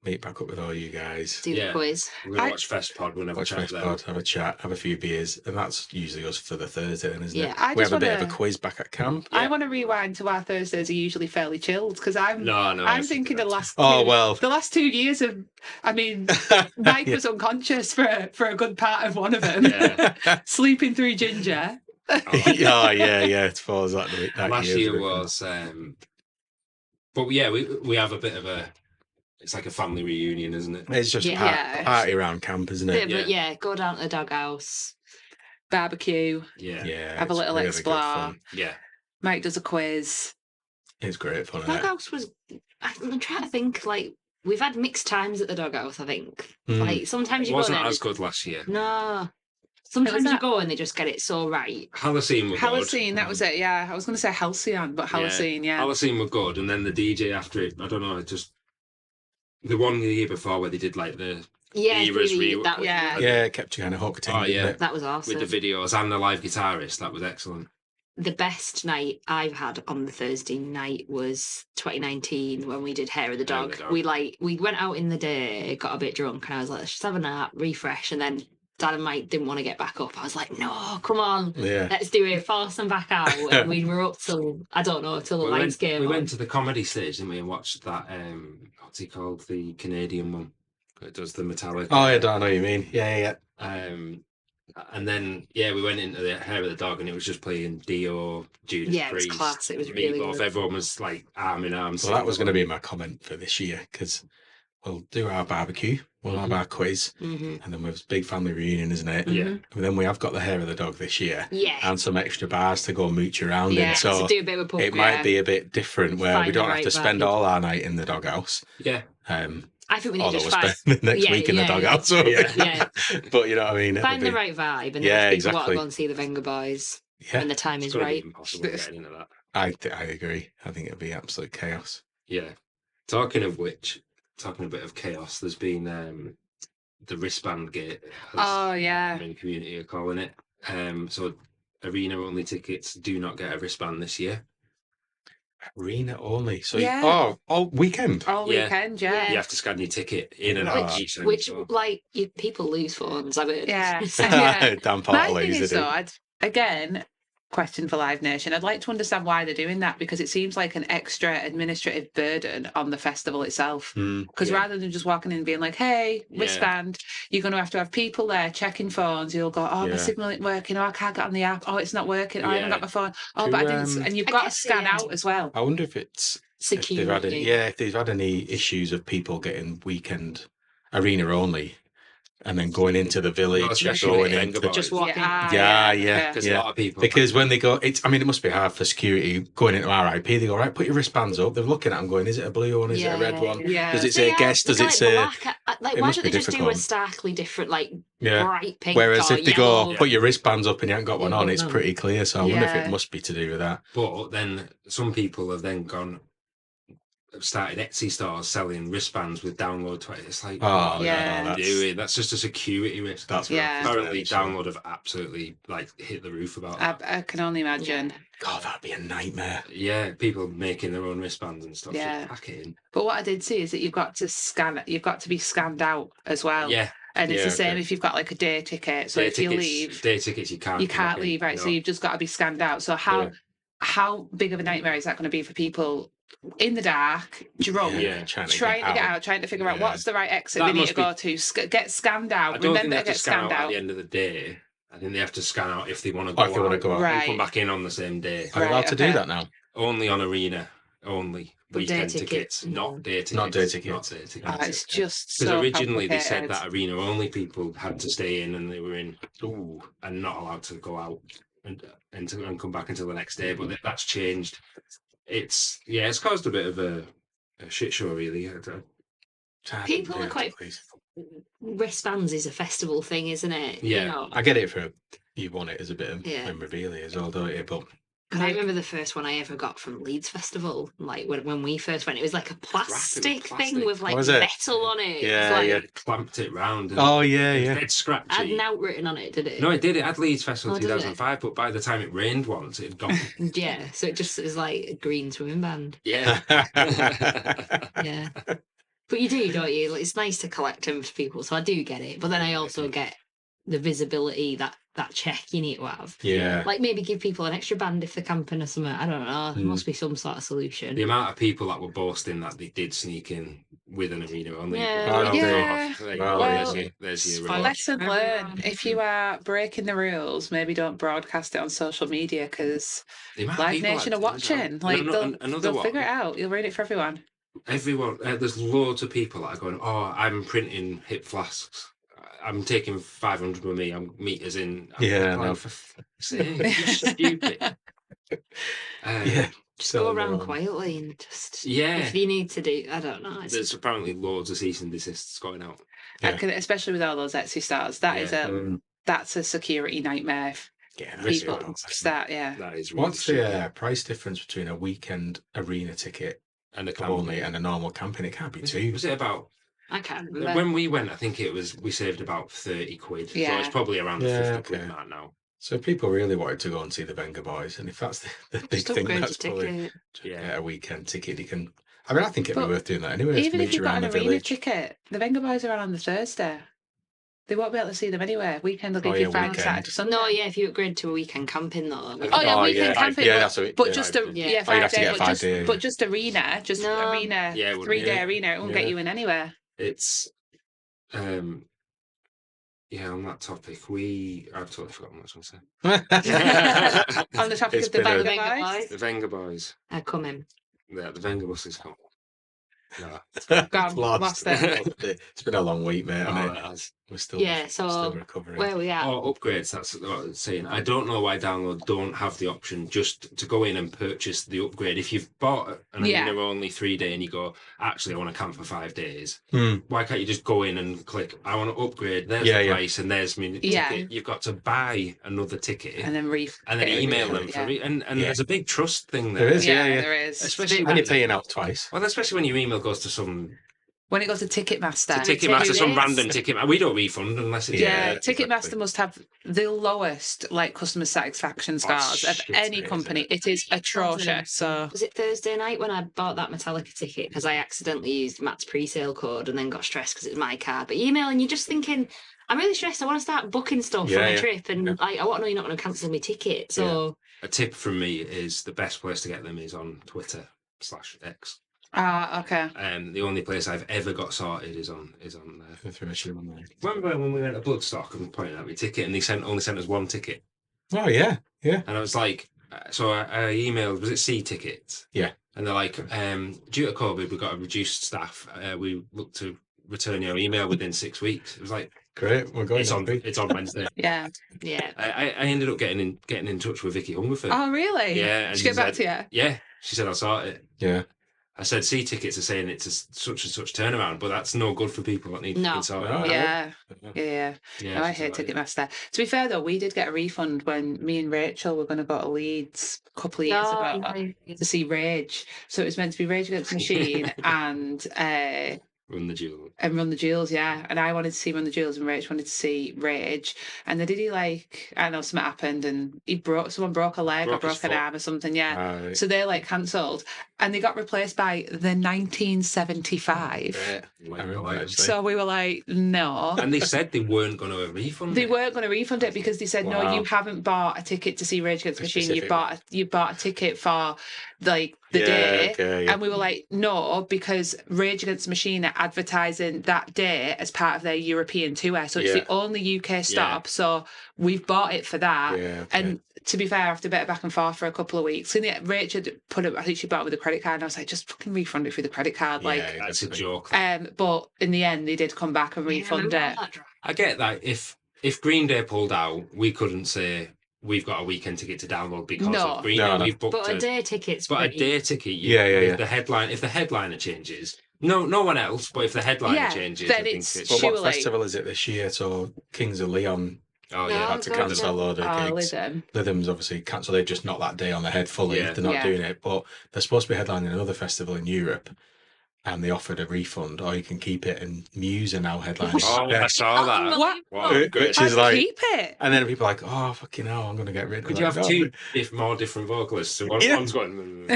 Meet back up with all you guys. Do Yeah. the quiz. We're going I- to watch Fest Pod. We'll have a Watch chat Fest then. Pod, have a chat, have a few beers, and that's usually us for the Thursday, then, isn't Yeah. it? I We just have a bit of a wanna- quiz back at camp. I want to rewind to our Thursdays are usually fairly chilled, because I'm No. I'm thinking the last Oh, two, well. the last 2 years of, I mean, Mike was unconscious for a good part of one of them, Yeah. sleeping through Ginger. Oh, yeah. It falls that Last year's year different. was. But yeah, we have a bit of a. It's like a family reunion, isn't it? It's just Yeah. party around camp, isn't it? But yeah, go down to the doghouse. Barbecue. Yeah. Yeah. Have a it's little really good explore. fun. Yeah. Mike does a quiz. It's great fun. Isn't it? Doghouse was. I'm trying to think. Like we've had mixed times at the doghouse. I think. Mm. Like sometimes It you wasn't go there. as good last year. No. Sometimes you that? go and they just get it so right. Halcyon were good. Halcyon, that was it, yeah. I was going to say Halcyon, but Halcyon, yeah. Halcyon were good, and then the DJ after it, I don't know, it just the one the year before where they did like the Yeah, Eras really, re- that was Yeah. yeah. It kept you kind of hooked in, Oh, didn't yeah. it? That was awesome. with the videos and the live guitarist. That was excellent. The best night I've had on the Thursday night was 2019 when we did Hair of the Hair of Dog. the Dog. We went out in the day, got a bit drunk, and I was like, let's just have a nap, refresh, and then Dad and Mike didn't want to get back up. I was like, no, come on, Yeah. let's do it, force them back out. And we were up till I don't know till the we lights came we on. went to the comedy stage, didn't we, and watched that what's he called, the Canadian one that does the metallic. Oh, yeah, I know what you mean. Yeah. And then we went into the Hair of the Dog, and it was just playing Dio, Judas Yeah, it was Priest, class. It was really Meatloaf. good. Everyone was like arm in arm. So that was going to be my comment for this year, because we'll do our barbecue, we'll have our quiz, Mhm. and then we have a big family reunion, isn't it? Yeah. Mhm. And then we have got the Hair of the Dog this year, Yeah, and some extra bars to go mooch around Yeah, in. So to do a bit of a pub. it might be a bit different, where we Find the don't have right to spend vibe. all our night in the doghouse. Yeah. I think we need Although to we'll just find, spend the next Yeah, week in the yeah, doghouse. yeah. yeah, But you know what I mean? It'll find the be- right vibe, and then Yeah, if people want to exactly. go and see the Venga Boys. Yeah, when the time It's is gonna be right. impossible getting into that. I agree. I think it'd be absolute chaos. Yeah. Talking of which, talking a bit of chaos, there's been the wristband gate. Oh, yeah. In the community are calling it. So arena only tickets do not get a wristband this year. Arena only. So Yeah. all weekend. All Yeah. weekend, yeah. You have to scan your ticket in and Oh, out Which, each time. which so- like, people lose phones, I've heard. Yeah. So- Yeah. Damn My part thing is, lazy. though, again, question for Live Nation. I'd like to understand why they're doing that, because it seems like an extra administrative burden on the festival itself. Because Yeah. rather than just walking in and being like, hey, wristband, you're going to have people there checking phones. You'll go, oh, my Yeah. signal isn't working. Oh, I can't get on the app. Oh, it's not working. Oh, I haven't Yeah. got my phone. Oh, Do, but I didn't. And you've I got to guess, scan yeah. out as well. I wonder if it's if they've had Security. if they've had any issues of people getting weekend arena only and then going into the village, especially going the into Venga boys. Just walking. yeah. Because a lot of people. Because when they go, I mean, it must be hard for security going into RIP. They go, right, put your wristbands up. They're looking at them going, is it a blue one? Is it a red one? Yeah. Does it say guest? Does it say... Like, it why must don't be they just do a difficult. starkly different, like, Yeah. bright pink Whereas or if they yellow? go, put your wristbands up and you haven't got one Yeah, on, it's no. pretty clear. So I wonder if Yeah. it must be to do with that. But then some people have then started Etsy stores selling wristbands with download 20. It's like, Oh, Yeah. no, that's just a security risk. that's Yeah. Apparently, so- download have absolutely hit the roof about that. I can only imagine. God, that'd be a nightmare. Yeah, people making their own wristbands and stuff. Yeah. Just pack it in. But what I did see is that you've got to be scanned out as well. Yeah, And it's Yeah, the same okay. if you've got like a day ticket. So day if you tickets, leave, day tickets you can't. you come can't back in. leave, right? So No. you've just got to be scanned out. So how big of a nightmare is that going to be for people in the dark, drunk, Yeah. trying trying to get out, trying to figure out Yeah. what's the right exit That they need must to go to, get scanned I out. don't think Remember they to have to get scan scanned out at out. the end of the day. I think they have to scan out if they want to Oh, go if they wanna out go out. and Right. come back in on the same day. Are you allowed Right, to do okay. that now? Only on arena, only But day weekend tickets, tickets, no. not day tickets. Not day tickets. Not day tickets. Oh, it's just Because so originally they said complicated. that arena only people had to stay in and they were in and not allowed to go out and come back until the next day. But that's changed. It's caused a bit of a shit show really. People are quite- Wristbands is a festival thing, isn't it? Yeah. You know? I get it for you want it as a bit of Yeah. memorabilia as well, don't you? But I remember the first one I ever got from Leeds Festival, like when we first went, it was like a plastic plastic. thing with like Was it? metal on it. Yeah, It was like, yeah. They clamped it round. And oh yeah, it was yeah. dead scratchy. had an out written on it, did it? No, it did. It had Leeds Festival Oh, did it? 2005, but by the time it rained once, it had gone. Yeah, so it just is like a green swimming band. Yeah. Yeah. But you do, don't you? Like, it's nice to collect them for people, so I do get it. But then I also get the visibility, that check you need to have. Yeah. Like maybe give people an extra band if they're camping or something. I don't know. There must be some sort of solution. The amount of people that were boasting that they did sneak in with an arena only. Yeah. Oh, Yeah. There you Well, go. There's your Spoiled. reward. Lesson learned. If you are breaking the rules, maybe don't broadcast it on social media because The amount of Live people Nation that are do as well. watching. Like Another they'll one. figure it out. You'll ruin it for everyone. Everyone, there's loads of people that are going, oh, I'm printing hip flasks. I'm taking 500 with me. I'm meters in. I'm Yeah, like, no. for fuck's sake, you're stupid. Yeah. Just go Selling around their own. quietly and just Yeah. if you need to do, I don't know. There's apparently loads of cease and desists going out. Yeah. Especially with all those Etsy stars. That is Mm. that's a security nightmare. If Yeah. That's people it. start, yeah. That is really What's the stupid. price difference between a weekend arena ticket And the only and a normal camping? It can't be two. Was it about I can't remember. when we went? I think we saved about 30 quid. So Yeah. it's probably around the Yeah, 50 quid okay. mark now. So if people really wanted to go and see the Venga Boys, and if that's the big Just thing, upgrade that's your probably ticket. Yeah. get a weekend ticket. You can. I mean, I think it'd be But worth doing that anyway. Even if meet you've you got around an the arena village. ticket, the Venga Boys are on the Thursday. They won't be able to see them anywhere. Weekend they'll give Oh, you yeah, Friday, weekend. Saturday, Sunday. No, yeah, if you upgrade to a weekend camping though. Oh yeah, weekend camping. Yeah, but, that's what it, but yeah. just a Yeah. yeah, Oh, you'd have to 5 day, get a 5 day, yeah. but just arena, No. arena, Yeah, it would 3 day be. arena. It won't get Yeah. you in anywhere. It's yeah, on that topic, I've totally forgotten what I was going to say. On the topic It's of the been a- Venga Venga Boys. Boys. The Venga Boys. I come in. Yeah, the Venga bus is called. No. Gone, lost it. It's been a long week, mate. Oh, And it has. we're still so recovering. where are we at? Or upgrades, that's what I was saying. I don't know why Download don't have the option just to go in and purchase the upgrade. If you've bought an Yeah. arena only 3 day and you go, actually, I want to camp for 5 days, Hmm. why can't you just go in and click, I want to upgrade, there's Yeah, the yeah. price and there's my Yeah. ticket. You've got to buy another ticket And then then email them yeah. for it. And Yeah. there's a big trust thing There there. is, Yeah, yeah. there is. Especially And you're paying out twice. Well, especially when your email goes to some When it goes to Ticketmaster. Ticketmaster, some is. random ticket. We don't refund unless it's Yeah, Yeah, Ticketmaster exactly. must have the lowest customer satisfaction scores of shit, any it is, company. isn't It is atrocious. So Was it Thursday night when I bought that Metallica ticket because I accidentally used Matt's pre-sale code and then got stressed because it's my card? But email and you're just thinking, I'm really stressed. I want to start booking stuff for Yeah, my yeah. trip, and Yeah. I want to know you're not going to cancel my ticket. So a tip from me is the best place to get them is on Twitter/X. okay. The only place I've ever got sorted is on there. Through a shoe on there. Remember when we went to Bloodstock and pointed out my ticket and they only sent us one ticket? Oh, yeah. Yeah. And I was like, so I emailed, was it C tickets? Yeah. And they're like, due to COVID, we've got a reduced staff. We look to return your email within 6 weeks. It was like, Great. We're going it's on next week. it's on Wednesday. Yeah. yeah, I ended up getting in touch with Vicky Hungerford. Oh, really? Yeah, Did and she get back said- to you? Yeah, she said I'll sort it. Yeah. I said C tickets are saying it's a such and such turnaround, but that's no good for people that need No. to sorted. No. Yeah. Yeah. Yeah, No, I she's hate like, Ticketmaster. To be fair, though, we did get a refund when me and Rachel were going to go to Leeds a couple of years No, ago no. to see Rage. So it was meant to be Rage Against the Machine and Run the jewel. Run the Jewels, yeah. And I wanted to see Run the Jewels and Rage wanted to see Rage. And then did he I don't know, something happened and someone broke a leg Broke or his broke an foot. arm or something, yeah. Right. So they cancelled and they got replaced by the 1975. Great. I remember actually. So we were like, no. And they said they weren't going to refund They it. weren't going to refund it because they said, no, Wow. you haven't bought a ticket to see Rage Against the Machine. Specific. You bought a ticket for the Yeah, day. okay, yeah. And we were like, no, because Rage Against the Machine are advertising that day as part of their European tour. So it's Yeah. the only UK stop. So we've bought it for that. Yeah, okay. And to be fair, after a bit of back and forth for a couple of weeks, and Rachel put it, I think she bought it with a credit card. And I was like, just fucking refund it through the credit card. Yeah, That's a joke. But in the end, they did come back and refund it. I get that. If Green Day pulled out, we couldn't say we've got a weekend ticket to download because No. of Green No, Day. no. We've booked But a day ticket's But a pretty- day ticket, Yeah. If the headliner changes, no one else. But if the headliner Yeah, changes, then I think it's- it's. But Surely. what festival is it this year? So Kings of Leon Oh No, yeah, had to God, cancel a load of Oh, gigs. Lytham. Lytham's obviously cancelled. They've just knocked that day on the head fully. Yeah. They're not Yeah. doing it. But they're supposed to be headlining another festival in Europe. And they offered a refund, or you can keep it. And Muse are now headlining. Oh, Yeah. I saw that. What? Wow, Which great. is I'd like, keep it. and then people are like, oh fucking hell, I'm gonna get rid of Could it. you have Like, two more different vocalists? So Yeah. one's going.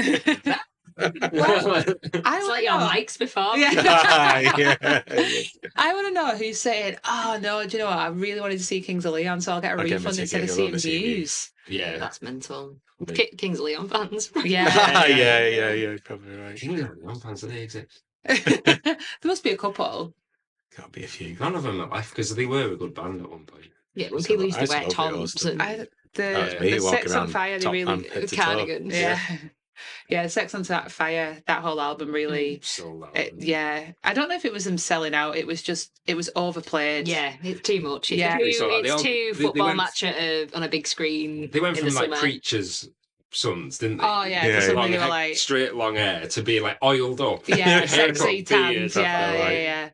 I It's want like to your know. mics before. Yeah. yeah. I want to know who's saying, "Oh no, do you know what? I really wanted to see Kings of Leon, so I'll get a I'll get my refund instead of ticket, I'll seeing go to see Muse." Yeah. That's mental. Kings of Leon fans. Yeah, yeah, you're probably right. Young fans, do they exist? there must be a couple. Gotta be a few. None of them are life because they were a good band at one point. Yeah, when So people used I to wear still love toms yours, and The That's me the walking Sex on around Fire, they top really man, head to toe. cardigans. yeah. Yeah, Sex on Fire, that whole album really, So loud. yeah. I don't know if it was them selling out. It was overplayed. Yeah, it's too much. It's Yeah. too, It's all right. They it's all- too they football went- match on a big screen. They went in from the like summer. Preacher's Sons, didn't they? Oh yeah, Yeah, because yeah. Long they were hair, like, straight long hair to be like oiled up. yeah, Got sexy tanned. beards Yeah, after, yeah, like- yeah.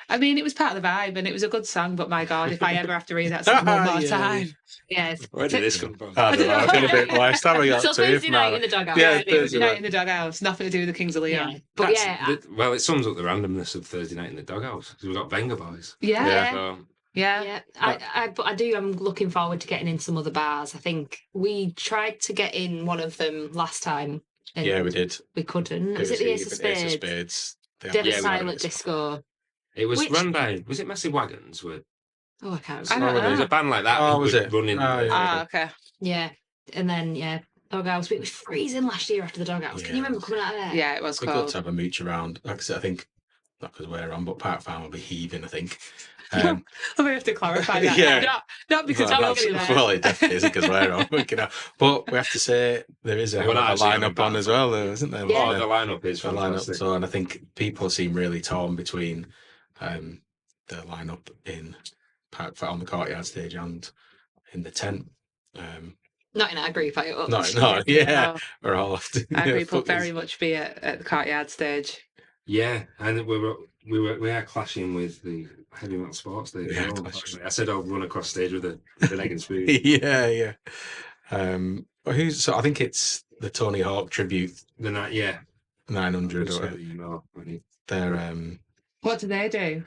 I mean, it was part of the vibe, and it was a good song. But my God, if I ever have to read that song one more Yeah. time, Yeah. Where did this come from? I don't know. I've been a bit last time I got So to Thursday it night now. in the dugout. Yeah, it was Thursday Night night. in the Doghouse, nothing to do with the Kings of Leon. Yeah. But That's- yeah, well, it sums up the randomness of Thursday night in the doghouse because we've got Venga Boys. Yeah, Yeah. yeah. So, yeah. But I do. I'm looking forward to getting in some other bars. I think we tried to get in one of them last time. And Yeah, we did. we couldn't. Was it the Ace of Spades? Spades. They Dead had- Yeah, we Silent got it. Disco. it was Which- run by, was it Massive Wagons? Oh, I can't I remember. don't There was know. a band like that. Oh, who was would it? run in. Oh, yeah. Ah, okay. Yeah, and then Doghouse. It was freezing last year after the Doghouse. Can you Yeah. remember coming out of there? Yeah, it was It's good cold. to have a mooch around. Like I said, I think not because we're on, but Park Farm will be heaving, I think. We have to clarify that. Yeah. Not because well, we're going to be there. well, it definitely isn't because we're on. But we have to say there is a We're not actually lineup on on as well, though, isn't there? Yeah. Oh, the lineup is The lineup. fantastic. So, and I think people seem really torn between the lineup in Park Farm on the courtyard stage and in the tent. Not in our group, I hope. No, yeah, No. we're all off to Our group will footers. very much be at the courtyard stage. Yeah, and we are clashing with the heavy metal sports day. Yeah, as well, clashing. actually. I said I'll run across stage with an egg and spoon. yeah. Well, so I think it's the Tony Hawk tribute The night, yeah. 900 or Just whatever. the email, I think. They're What do they do?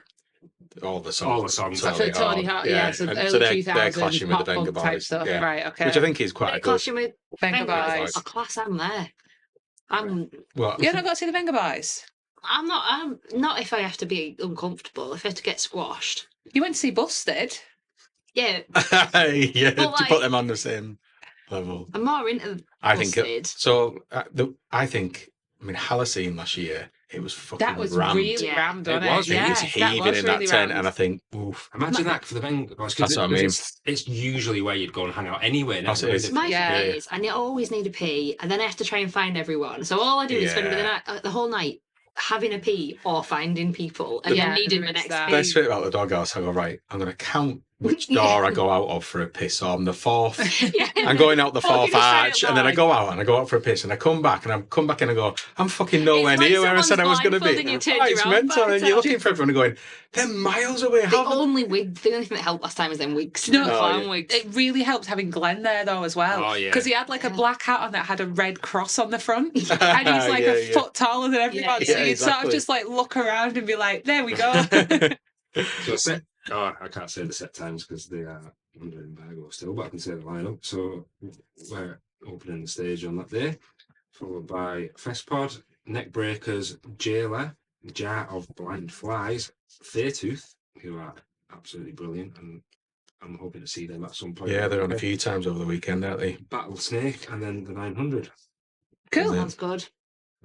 all the songs. All the songs. For Tony Hawk, yeah, so and early so they're 2000s clashing with pop the Venga punk type Boys, stuff. yeah. Right, okay. Which I think is quite They're a good. clashing with Venga Venga Boys. Boys. A class I'm there. Well, You're not got to see the Venga Boys? I'm not if I have to be uncomfortable, if I have to get squashed. You went to see Busted? Yeah, yeah, to like- put them on the same level. I'm more into I think Busted. so. I mean, Halocene last year, it was fucking That was rammed. really Yeah. rammed, It wasn't it? was. It Yeah, was that heaving was in that really tent, rammed. and I think, oof. Imagine that for the Venga Boys. That's what I mean. It's usually where you'd go and hang out anyway. That's never it is is. it? My Yeah. thing is, I always need a pee, and then I have to try and find everyone. So all I do is spend the Yeah. night, the whole night having a pee or finding people, and Yeah, then needing the there is next that. pee. Best bit about the doghouse, I go, right, I'm going to count which door I go out of for a piss. So I'm the fourth. Yeah. I'm going out the Oh, you fourth just say it arch, and then I loud. go out and I go out for a piss, and I come back and I go, I'm fucking nowhere It's like near where I said I was going to someone's be. blindfolding you, turned Oh, you it's around mental, by and the you're time. looking for everyone and going, they're miles away. The How the- only thing that helped last time was them wigs. No, the Oh, clown yeah. wigs. It really helped having Glenn there though as well. Oh, yeah. Because he had like a Yeah. black hat on that had a red cross on the front. And he's like a Yeah. foot taller than everybody. Yeah, so you'd sort of exactly. just like look around and be like, there we go. So set. Oh, I can't say the set times because they are under embargo still, but I can say the lineup. So we're opening the stage on that day, followed by Festpod, Neckbreakers, Jailer, Jar of Blind Flies, Fairtooth, who are absolutely brilliant, and I'm hoping to see them at some point. Yeah, they're on a few times over the weekend, aren't they? Battle Snake, and then the 900. Cool. Sounds good.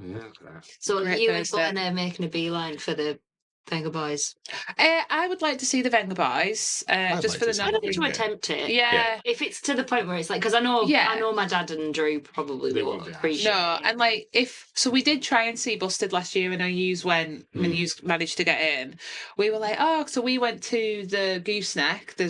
Yeah, look at that. So Great you and Thursday. Button are making a beeline for the Venga Boys. I would like to see the Venga Boys, I'd just like for to the see I don't them. think to attempt it. Yeah. If it's to the point where it's like, because I know Yeah. my dad and Drew probably They will won't be appreciate. No, it. and like we did try and see Busted last year, and I used when you managed to get in. We were like, oh, so we went to the Gooseneck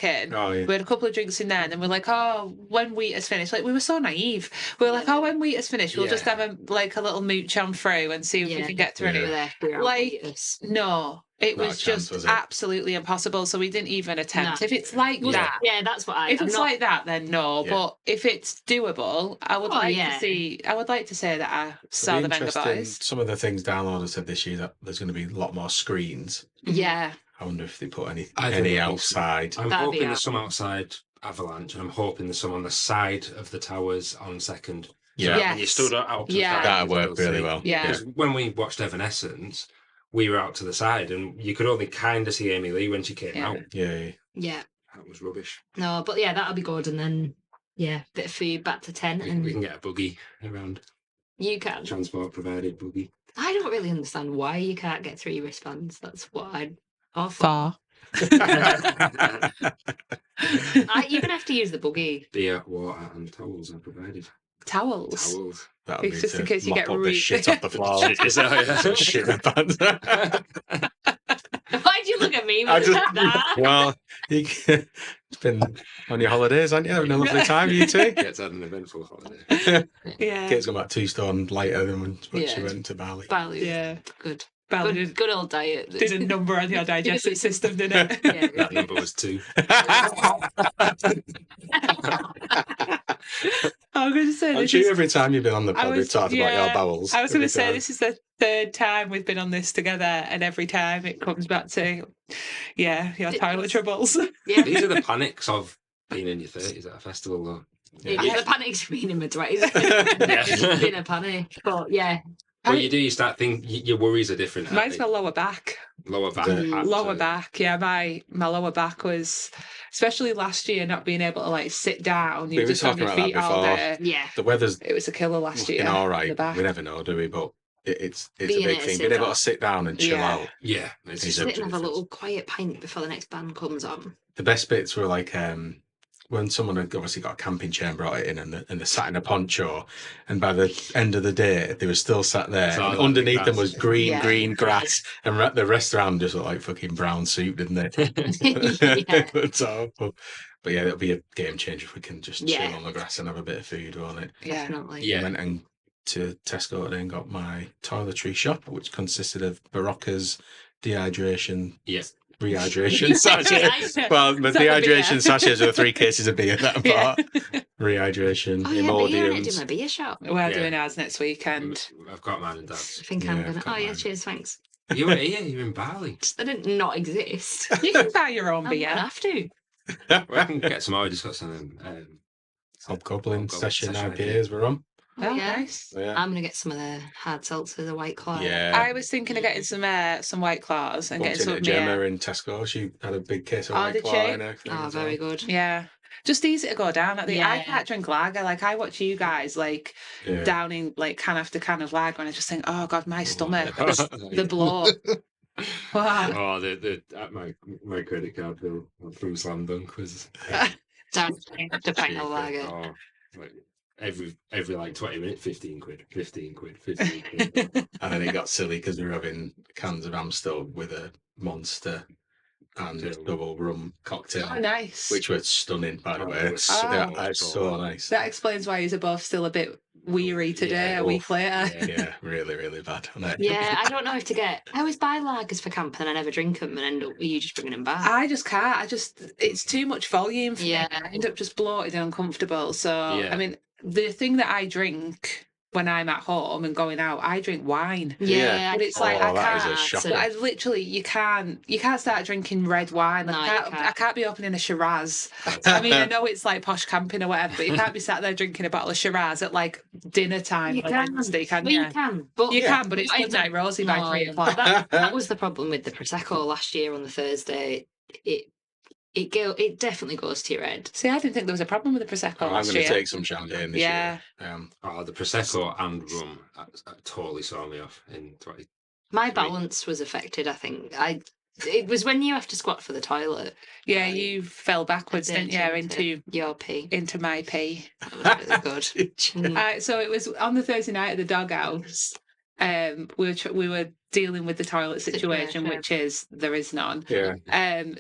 Inn. Oh, yeah. We had a couple of drinks in there, and then we're like, oh, when Wheater's finished, like we were so naive. We were like, oh, when Wheater's finished, we'll Yeah. just have a little mooch on through and see if we Yeah. can get through. Yeah. Like, no, it Not a was chance, just was it? absolutely impossible. So we didn't even attempt. No. If it's like Yeah. that, Yeah, that's what if I'm it's not, like that, then no. Yeah. But if it's doable, I would Oh, like yeah. to see. I would like to say that I saw It'll the be Venga interesting. Boys. Some of the things downloaders said this year that there's going to be a lot more screens. Yeah, I wonder if they put any I think it'll be- outside. I'm That'd be hoping there's some awesome. outside Avalanche, and I'm hoping there's some on the side of the towers on second. So Yeah. that when you stood out to the Yeah. side, That'd you work could really see. well. Yeah. Because when we watched Evanescence, we were out to the side, and you could only kind of see Amy Lee when she came Yeah. out. Yeah. yeah, That was rubbish. no, but yeah, that'll be good. And then yeah, bit of food back to 10, We and can get a buggy around. you can. Transport provided buggy. I don't really understand why you can't get 3 wristbands. That's what I'd offer. far. I even have to use the buggy. Beer, water, and towels are provided. Towels. Towels. That'll It's be just to in case you mop get up the really- shit off the floor. Is that yeah? Shit my pants. Why'd you look at me I with just, that? well, it's been on your holidays, haven't you? Having a lovely time, you two. Kate's had an eventful holiday. Yeah. Kate's got about 2 stone lighter than when she Yeah. went to Bali. Bali. Yeah. Good. Bali Good, good old diet. did a number on your digestive system, didn't it? Yeah. That number was 2. I was going to say I'm this sure is. every time you've been on the I pod, we've was- talked about yeah, your bowels. I was going every to say time. this is the 3rd time we've been on this together, and every time it comes back to, yeah, your toilet troubles. Yeah. These are the panics of being in your 30s at a festival, though. Yeah. The panic's been in my 20s. Yeah. It's been a panic. But yeah. What you do, you start thinking, your worries are different. aren't Mine's they? my lower back. Lower back. Mm. Lower absolutely. back, yeah. My lower back was, especially last year, not being able to like sit down. We You're were just on talking your about that feet all before. day. Yeah. The weather's It was a killer last looking year. all The right. back. We never know, do we? But it's a Being big at a thing. Being able to sit-down. sit down and chill Yeah. out. Yeah. It's It's a Sit and have a difference. little quiet pint before the next band comes on. The best bits were like when someone had obviously got a camping chair and brought it in, and they sat in a poncho, and by the end of the day they were still sat there. It's all And like underneath them grass. was green Yeah. grass, and the rest around just looked like fucking brown soup, didn't they? Yeah. It's awful. But yeah, it'll be a game changer if we can just Yeah. chill on the grass and have a bit of food, won't it? Yeah. Definitely. Yeah. I went and to Tesco today and got my toiletry shop, which consisted of Barocca's dehydration, Yeah. rehydration sachet. Well, the Is that the dehydration beer? sachets are 3 cases of beer that I Yeah. bought. Rehydration, Oh, yeah, beer. I didn't do Imodiums. my beer shop. We're Yeah. doing ours next weekend. I've got mine and I Dad's. think I'm Yeah, going I've to. got Oh, yeah, mine. cheers, thanks. You were here, you're in Bali. They didn't not exist. You can buy your own I'm going to beer. have to. Well, I can get some more. Just got some Hobgoblin Hobgoblin session session IPAs were on. Oh, yeah. nice. Yeah. I'm going to get some of the hard seltzer, the White Claw. Yeah. I was thinking of getting some White Claws and Bumped getting some into Gemma beer. in Tesco. She had a big case of Oh, White did Claw she? and everything. Oh, as very well. good. Yeah. Just easy to go down. I Yeah. can't drink lager. Like, I watch you guys, like, Yeah. downing, like, can after can of lager, and I just think, oh, God, my stomach. yeah. The blow. Wow. Oh, my credit card bill from Slam Dunk was Down to pint of lager. oh, like every like 20 minutes, 15 quid, 15 quid, 15 quid. And then it got silly because we were having cans of Amstel with a Monster and a double rum cocktail, Oh, nice. which was stunning, by the Oh, way. it was so Yeah, good. it's so nice. That explains why he's both still a bit weary today, Yeah, a week oof. later. Yeah. Yeah, really, really bad. wasn't it? Yeah, I don't know if to get. I always buy lagers for camp and I never drink them and end up with you just bringing them back. I just can't. It's too much volume for Yeah. me. I end up just bloated and uncomfortable. So, Yeah. I mean, the thing that I drink when I'm at home and going out, I drink wine. Yeah, But it's Oh, like, I that is a can't. shocker. I literally, you can't start drinking red wine. Like, No, I, you can't, can't. I can't be opening a Shiraz. I mean, I know it's like posh camping or whatever, but you can't be sat there drinking a bottle of Shiraz at like dinner time You on can. Wednesday, can Well, you? you can, but You can, but it's I- midnight rosy by No, 3 o'clock. that was the problem with the prosecco last year on the Thursday. It definitely goes to your head. See, I didn't think there was a problem with the Prosecco I'm last going year. to take some champagne this Yeah. year. Oh, the Prosecco and rum that totally saw me off in 20. My balance was affected. I think it was when you have to squat for the toilet. Yeah, you fell backwards, didn't you, into your pee. into my pee. That was really good. Mm. So it was on the Thursday night at the doghouse. We were dealing with the toilet situation, which is there is none. Yeah.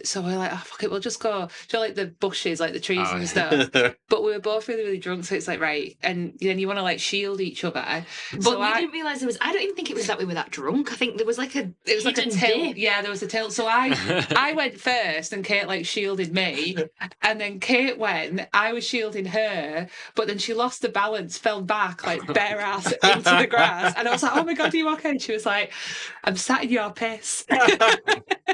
So we're like, oh fuck it, we'll just go. Do you like the bushes, like the trees Oh, and yeah. stuff? But we were both really, really drunk, so it's like right, and then you want to like shield each other. But So we didn't realise there was. I don't even think it was that we were that drunk. I think there was like a. It was like a hidden tilt. dip. Yeah, there was a tilt. So I went first and Kate like shielded me. And then Kate went, I was shielding her, but then she lost the balance, fell back like bare ass into the grass. And I was like, oh my God, are you okay? And she was like, I'm sat in your piss.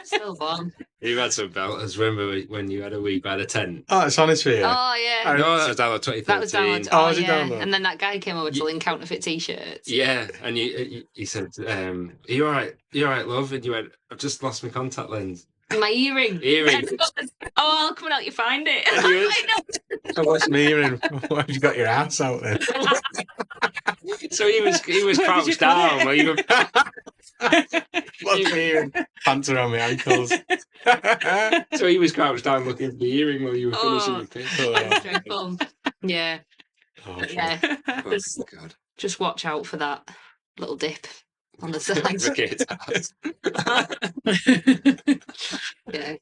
Still fun. You had some belters. Remember when you had a week by the tent? Oh, it's honest for you. Oh yeah. No, that was down 2013. That was download. Oh, Oh, was it yeah. download? And then that guy came over to link counterfeit t-shirts. Yeah, and you said, "Are you all right? You all right, love?" And you went, "I've just lost my contact lens." My earring. Earring. Oh, I'll come and help you find it. And you I know. What's me hearing? Why have you got your ass out there? So he was Where did you crouched put down. it? While you were, What's me hearing? Pants around my ankles. so he was crouched down looking for the earring while you were finishing Oh. your piss. That's dreadful. Yeah. Oh, Yeah. Oh, Just, God. just watch out for that little dip on the side. Yeah.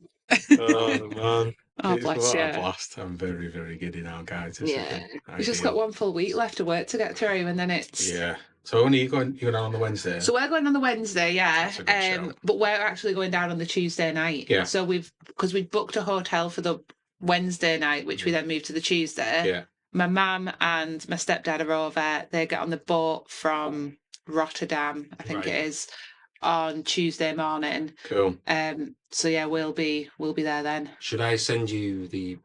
oh man. Oh, It's bless what a you. blast. I'm very, very giddy now, guys. This Yeah. is We've just ideal. got one full week left of work to get through, and then it's. Yeah. So when are you going? You're going on the Wednesday? So we're going on the Wednesday, yeah. That's a good shout. But we're actually going down on the Tuesday night. Yeah. So because we've booked a hotel for the Wednesday night, which we then moved to the Tuesday. Yeah. My mum and my stepdad are over. They get on the boat from Rotterdam, I think Right. it is, on Tuesday morning. Cool. So yeah, we'll be there then. Should I send you the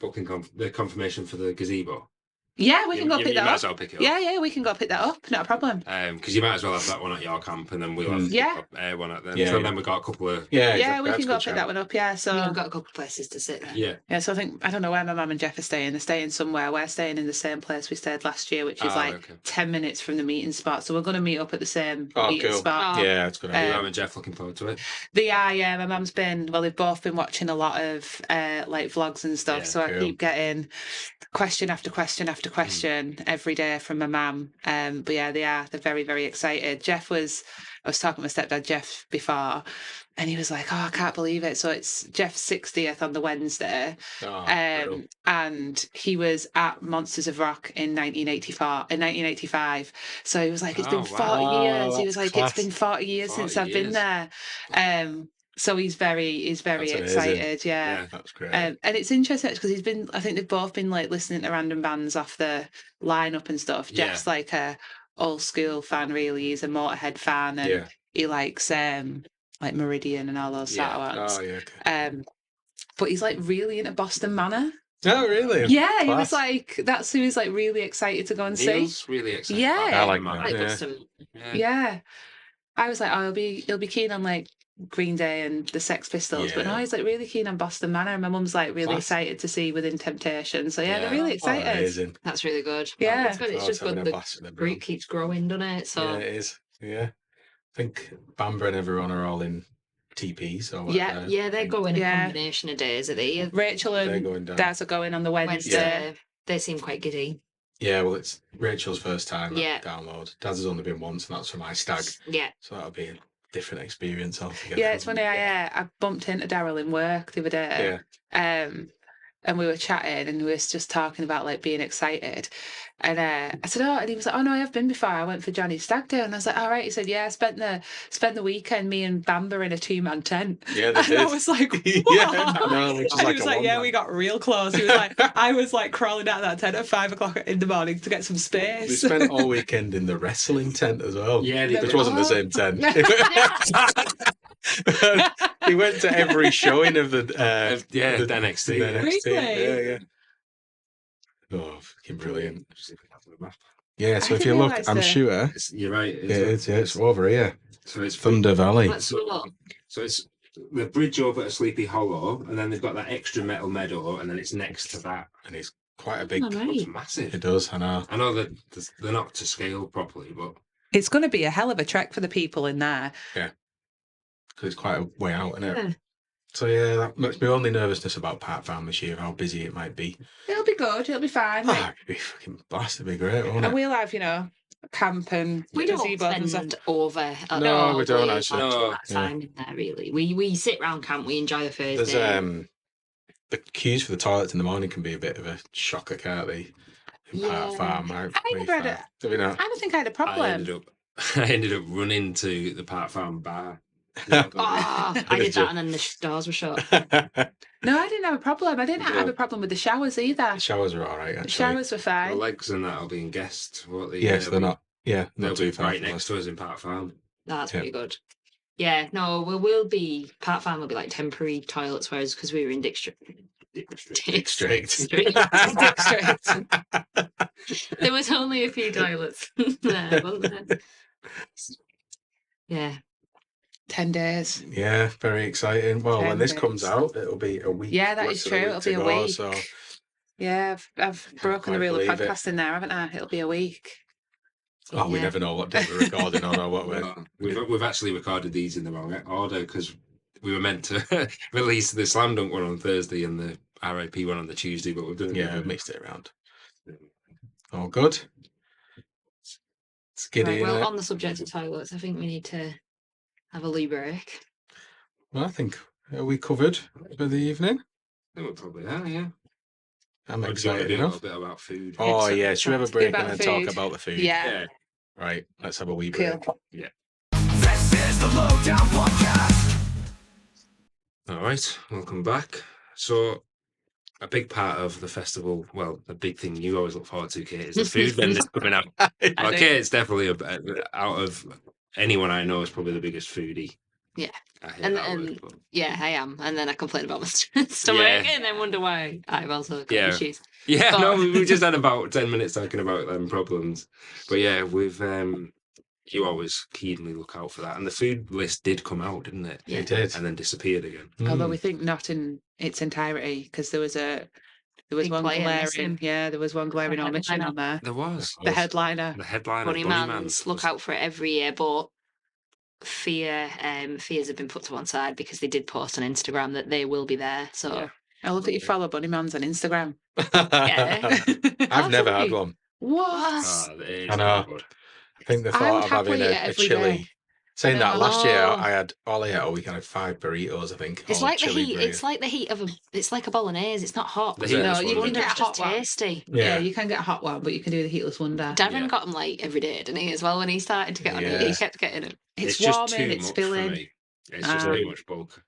booking the confirmation for the gazebo? Yeah, we can go pick you that might up. as well pick it up. Yeah, we can go pick that up. Not a problem. Because you might as well have that one at your camp, and then we'll have Yeah. one at them. Yeah, So yeah. then we've got a couple of Yeah, Yeah, exactly. we That's can a go good pick shout. that one up. Yeah, so We've got a couple of places to sit there. yeah. yeah, so I think I don't know where my mum and Jeff are staying. They're staying somewhere. We're staying in the same place we stayed last year, which is like Okay. 10 minutes from the meeting spot. So we're going to meet up at the same Oh, meeting cool. spot. Oh. Yeah, that's a good idea. Mum and Jeff looking forward to it. They are, yeah. My mum's they've both been watching a lot of like vlogs and stuff. Yeah, so I cool. keep getting question after question after question every day from my mum. But yeah, they're very, very excited. I was talking to my stepdad, Jeff, before, and he was like, oh, I can't believe it. So it's Jeff's 60th on the Wednesday. Oh, cool. And he was at Monsters of Rock in 1985. So he was like, it's been Oh, 40 wow. years. He Oh, was like, that's it's been 40 years 40 since I've been years. there. So he's very That's amazing. excited. Yeah. That's great. And it's interesting because I think they've both been like listening to random bands off the lineup and stuff. Yeah. Jeff's like a old school fan, really. He's a Motorhead fan, and Yeah. he likes like Meridian and all those sort of ones. Oh, yeah. Okay. But he's like really into Boston Manor. Oh, really? Yeah, he Class. was like, that's who he's like really excited to go and see. Neil's really excited. Yeah. about I it, like man. that. Like Yeah. Boston. Yeah. I was like, oh, he'll be keen on like Green Day and the Sex Pistols, but no, Yeah. he's like really keen on Boston Manor. And my mum's like really Class. excited to see Within Temptation. So yeah, they're Yeah. really Oh, excited. amazing. That's really good. Yeah. It's good. It's Oh, just having good. a The blast with them, group keeps growing, doesn't it? So Yeah, it is. Yeah. I think Bamber and everyone are all in TPs or Yeah, whatever. yeah, they're going Yeah. a combination of days at the Rachel They're and going down. Daz are going on the Wednesday. Wednesday. They seem quite giddy. Yeah, well, it's Rachel's first time Yeah. at Download. Daz has only been once, and that's for my stag. Yeah. So that'll be a different experience altogether. Yeah, it's funny. I bumped into Daryl in work the other day. And we were chatting and we were just talking about like being excited. And I said, oh, and he was like, oh no, I have been before. I went for Johnny's stag do. And I was like, all right. He said, yeah, I spent the weekend, me and Bamber in a 2-man tent. Yeah, they And did. I was like, what? Yeah, no, which is And like he was a like, yeah, one-man. we got real close. He was like, I was like crawling out of that tent at 5 o'clock in the morning to get some We space. spent all weekend in the wrestling tent as well. Yeah, they Which did. wasn't the same tent. He went to every showing of the Yeah, the NXT. the Yeah. NXT. Really? Yeah. Oh, fucking brilliant. Yeah, so I if didn't you look, realise I'm that. sure You're right. it's over here. So it's Thunder Valley. Let's look. So it's the bridge over to Sleepy Hollow, and then they've got that extra metal meadow, and then it's next to that. And it's quite a big. All right. It's massive. It does, I know. I know that they're not to scale properly, but It's going to be a hell of a trek for the people in there. Because it's quite a way out, isn't it? Yeah. So yeah, that makes me only nervousness about Park Farm this year, how busy it might be. It'll be good. It'll be fine. Oh, it'd be fucking blast, it'd be great, won't And it? we'll have, camp and We don't gazebos and stuff. spend over. No, we don't, a actually. lot No. of that time in there really. We sit round camp. We enjoy the first There's day. the queues for the toilets in the morning can be a bit of a shocker, can't they? In Park Yeah. Farm, I never had a- Do we not? I don't think I had a problem. I ended up running to the Park Farm bar. Oh, I did Did you? that, and then the doors were shut. No, I didn't have a problem. I didn't have a problem with the showers either. Showers are all right, The actually. showers were The fine. legs and that'll be in guest. Yes, they're not. Yeah, They'll not be too far right from next us. to us in Park Farm. No, that's Yeah. pretty good. Yeah, no, we'll be Park Farm will be like temporary toilets, whereas because we were in District. District. There was only a few toilets there, wasn't there? Yeah. 10 days. Yeah, very exciting. Well, when 10 this days. comes out, it'll be a week. Yeah, that less is than true. It'll to be a go, week. So Yeah, I've broken the quite rule of believe it. podcasting now, haven't I? It'll be a week. oh, we Yeah. never know what day we're recording on or what we're. Well, we've actually recorded these in the wrong order because we were meant to release the Slam Dunk one on Thursday and the RIP one on the Tuesday, but we've done it. Yeah, we mixed it around. All good. It's giddy. Right, well, innit? on the subject of toilets, I think we need to have a loo break. Well, I think are we covered for the evening? I think we probably are, yeah. I'm Or do you want to excited do a enough. little bit about food? Oh It's- yeah, should we have a it's break about and the then talk food. about the food? Yeah. Right. Let's have a wee Cool. break. This is the Lowdown Podcast. All right, welcome back. So, a big part of the festival, well, a big thing you always look forward to, Kate, is the food vendors coming out. Well, do. Kate's definitely out of anyone I know is probably the biggest foodie. Yeah. I hate And that then, word, but- yeah, I am. And then I complain about my stomach Yeah. and then wonder why I've also got Yeah. issues. Yeah, But- no, we just had about 10 minutes talking about them problems. But yeah, you always keenly look out for that. And the food list did come out, didn't it? Yeah. It did. And then disappeared again. Although Mm. we think not in its entirety, because there was Big one player glaring, missing. there was one glaring The omission headliner. on there. There was. The headliner. The headline Bunny of Bunny Mans, Mans. look out for it every year, but fears have been put to one side because they did post on Instagram that they will be there. So Yeah. I love that you follow Bunny Mans on Instagram. Yeah. I've never had Haven't you? one. What? Oh, it is I know. good. I think the I thought would of having happily eat it a every chili. day. Saying that last year, Oh. I had all I ate all week. I had 5 burritos, I think. it's all like the chili heat. burritos. It's like the heat of it's like a bolognese. It's not hot. The Is it? heatless No, you one, can isn't get it? a It's hot just one. tasty. Yeah, you can get a hot one, but you can do the heatless one there. Darren Yeah. got them like every day, didn't he? As well, when he started to get on it, Yeah. he kept getting it. It's just warming, too it's much filling. for me. It's just Um, too much bulk.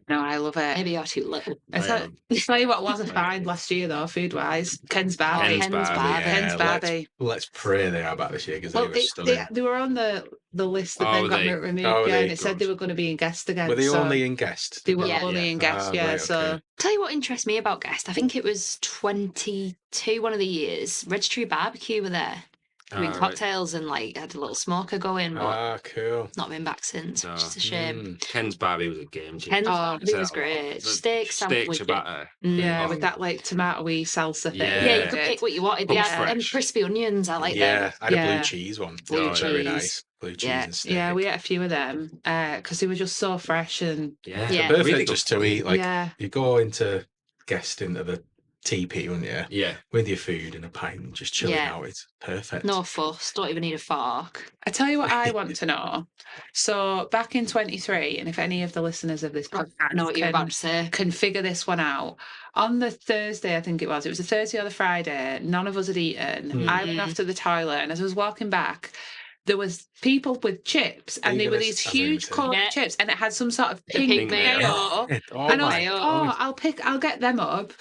No, I love it. Maybe you're too little. I tell, tell you what was a find last year though, food wise. Ken's Barbie. Ken's Barbie, Ken's Barbie. Let's pray they are back this year because Well, they were stunning. they were on the list that Oh, then got they- removed, oh, yeah, they and it said good. they were going to be in guest again. Were they so only in guest? They were Yeah. only in guest, Ah, yeah. right, So okay. Tell you what interests me about guest. I think it was 22 one of the years. Registry Barbecue were there doing Ah, right. cocktails and like had a little smoker going, but Ah, cool. not been back since. No. Which is a shame. Mm. Ken's Barbie was a game changer. Ken's Oh, Barbie Said was that a lot. great. The Steak sandwich. ciabatta. yeah, Oh. with that like tomatoey salsa thing. Yeah. Yeah, you could pick what you wanted. They But had them fresh. crispy onions. I like Yeah, them. I had a Yeah. blue cheese one. Blue Oh, very cheese. nice. Blue cheese Yeah. and steak. Yeah, we ate a few of them because they were just so fresh and Yeah. Yeah. Perfect Really just good to eat. Like yeah. you go into guest into the TP, wouldn't you? Yeah. With your food and a pint, just chilling Yeah. out. It's perfect. No fuss. Don't even need a fork. I tell you what I want to know. So back in 23, and if any of the listeners of this podcast I know what you're about to say. can figure this one out. On the Thursday, I think it was the Thursday or the Friday, none of us had eaten. I went Mhm. off to the toilet, and as I was walking back, there was people with chips, Are and you they were gonna these s- I was gonna huge say. cone Yeah. of chips, and it had some sort of Pink pink mayo. mayo. Oh And I was my like, God. I'll get them up.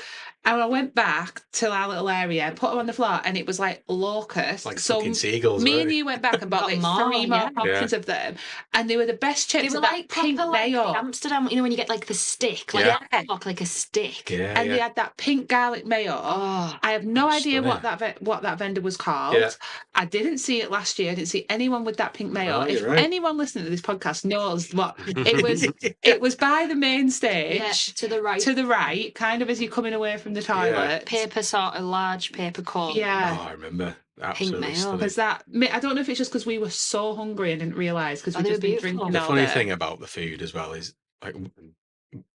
And I went back to our little area, put them on the floor, and it was like locusts. Like so fucking seagulls. me weren't and they? you went back and bought Got like more, 3 more yeah. portions of them, and they were the best chips. They were with that like pink proper like mayo. Amsterdam, you know, when you get like the stick, like Yeah. a fork, like a stick. Yeah, And yeah. they had that pink garlic mayo. Oh, I have no idea Stunning. what that vendor was called. Yeah. I didn't see it last year. I didn't see anyone with that pink mayo. Oh, if you're right. anyone listening to this podcast knows what it was, it was by the main stage yeah, to the right. to the right, kind of as you're coming away from the toilet. Paper sort of large paper cone. Yeah. Oh, I remember. Absolutely mayo. stunning. Because I don't know if it's just because we were so hungry and didn't realise because Oh, we'd they just were been beautiful. drinking The all funny day. thing about the food as well is like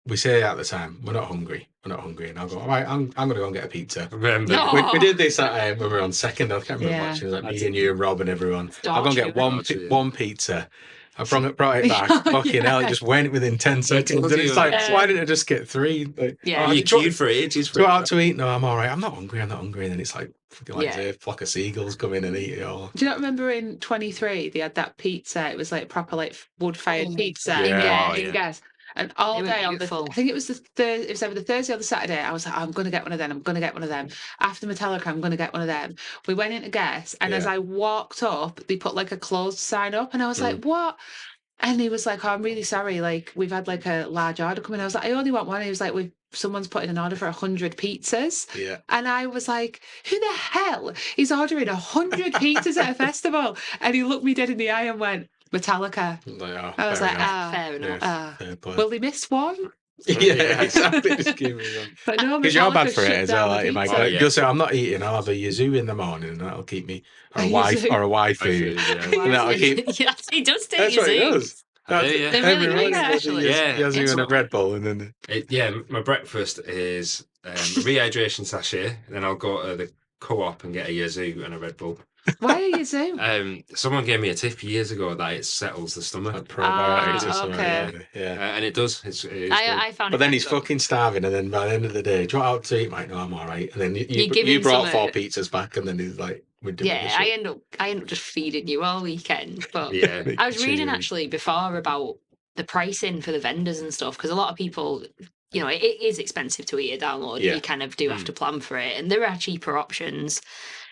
we say at the time we're not hungry, and I'll go. All right, I'm going to go and get a pizza. Remember? No. We did this when we were on second. I can't remember Yeah. much. It was like I me did. and you and Rob and everyone. I'll go and get Torture. one pizza. I brought it back. Oh, Fucking hell, it yeah. just went within 10 seconds. told And it's you. like, Yeah. why didn't I just get 3? Like, Yeah. oh, You do queued for ages. you go out to eat? No, I'm all right. I'm not hungry. And then it's like, fucking like Yeah. a flock of seagulls come in and eat it all. Do you not remember in 23 they had that pizza? It was like proper like wood-fired Oh, pizza yeah. in Yeah. gas. And all They were day on the, beautiful. I think it was it was either the Thursday or the Saturday. I was like, I'm going to get one of them. I'm going to get one of them. After Metallica, I'm going to get one of them. We went into guess, and as Yeah. I walked up, they put like a closed sign up, and I was like, what? And he was like, oh, I'm really sorry. Like, we've had like a large order come in. I was like, I only want one. He was like, someone's putting an order for 100 pizzas. Yeah. And I was like, who the hell is ordering 100 pizzas at a festival? And he looked me dead in the eye and went, Metallica. Like, oh, I was fair like, enough. Fair enough. Fair play. Will they miss one? yeah, exactly. Just give me one. But no, Because you're bad Metallica for it shut as down well. the Like, if I pizza. go, Oh, yeah. you'll say, I'm not eating, I'll have a yazoo in the morning and that'll keep me, or a A Y, yazoo? or a Y Food, food. yeah. And that'll keep, Yes, he does take that's his what it Z's. does. That's, yeah. They're really everyone nice, does actually. Yeah. yazoo It's and a what- Red Bull, and then My breakfast is rehydration sachet. Then I'll go to the co-op and get a yazoo and a Red Bull. Why are you Zoom? Someone gave me a tip years ago that it settles the stomach, like probiotics or Ah, something. okay. Yeah. and it does. It is good. I found But it then he's very good. fucking starving, and then by the end of the day, do you want out to eat? Mate, no, I'm all right. And then You give him brought some, 4 pizzas back, and then he's like, we're doing Yeah, this I shit. end up just feeding you all weekend. But Yeah. I was reading Cheery. actually before about the pricing for the vendors and stuff because a lot of people, you know, it is expensive to eat a download. Yeah. You kind of do have to plan for it, and there are cheaper options.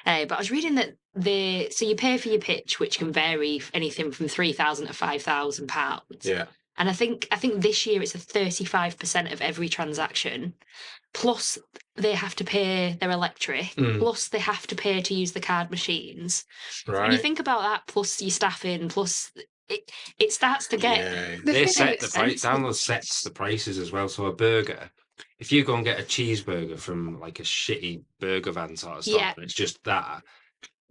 But I was reading that so you pay for your pitch, which can vary anything from £3,000 to £5,000. Yeah. And I think this year it's a 35% of every transaction. Plus they have to pay their electric. Plus they have to pay to use the card machines. Right. When you think about that, plus your staffing, plus it starts to get. Yeah. They thing set is the price. expensive. Download sets the prices as well. So a burger, if you go and get a cheeseburger from like a shitty burger van sort of stuff, Yeah. and it's just that,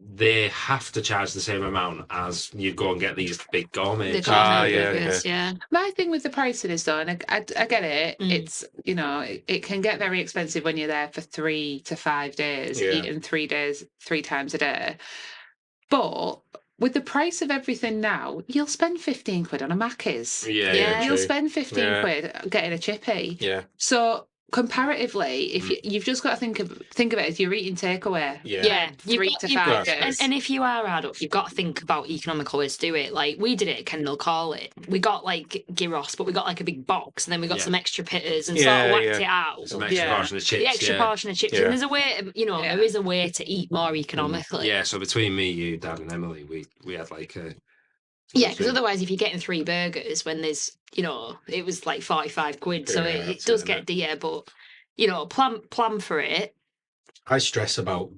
they have to charge the same amount as you go and get these big gourmet. The cheeseburgers. gourmet yeah, burgers, yeah. My thing with the pricing is though, and I get it. Mm. It's it can get very expensive when you're there for 3 to 5 days, Yeah. eating 3 times a day. But with the price of everything now, you'll spend 15 quid on a Macca's. Yeah, Yeah. You'll true. spend 15 Yeah. quid getting a chippy. Yeah. So comparatively, if you've just got to think of it as you're eating takeaway. Yeah. Yeah, you've 3 got- to you've 5 got- days. And if you are hard up, you've got to think about economical ways to do it. Like we did it at Kendall Call It. We got like gyros, but we got like a big box, and then we got Yeah. some extra pitters and Yeah, sort of whacked yeah. it out. Some extra Yeah. portion of chips. The extra yeah. portion of chips. Yeah. And there's a way, Yeah. there is a way to eat more economically. Yeah, so between me, you, Dad, and Emily, we had like a. Yeah, because otherwise, if you're getting 3 burgers when there's, it was like 45 quid, so Yeah, it that's does it, get dear, but plan for it. I stress about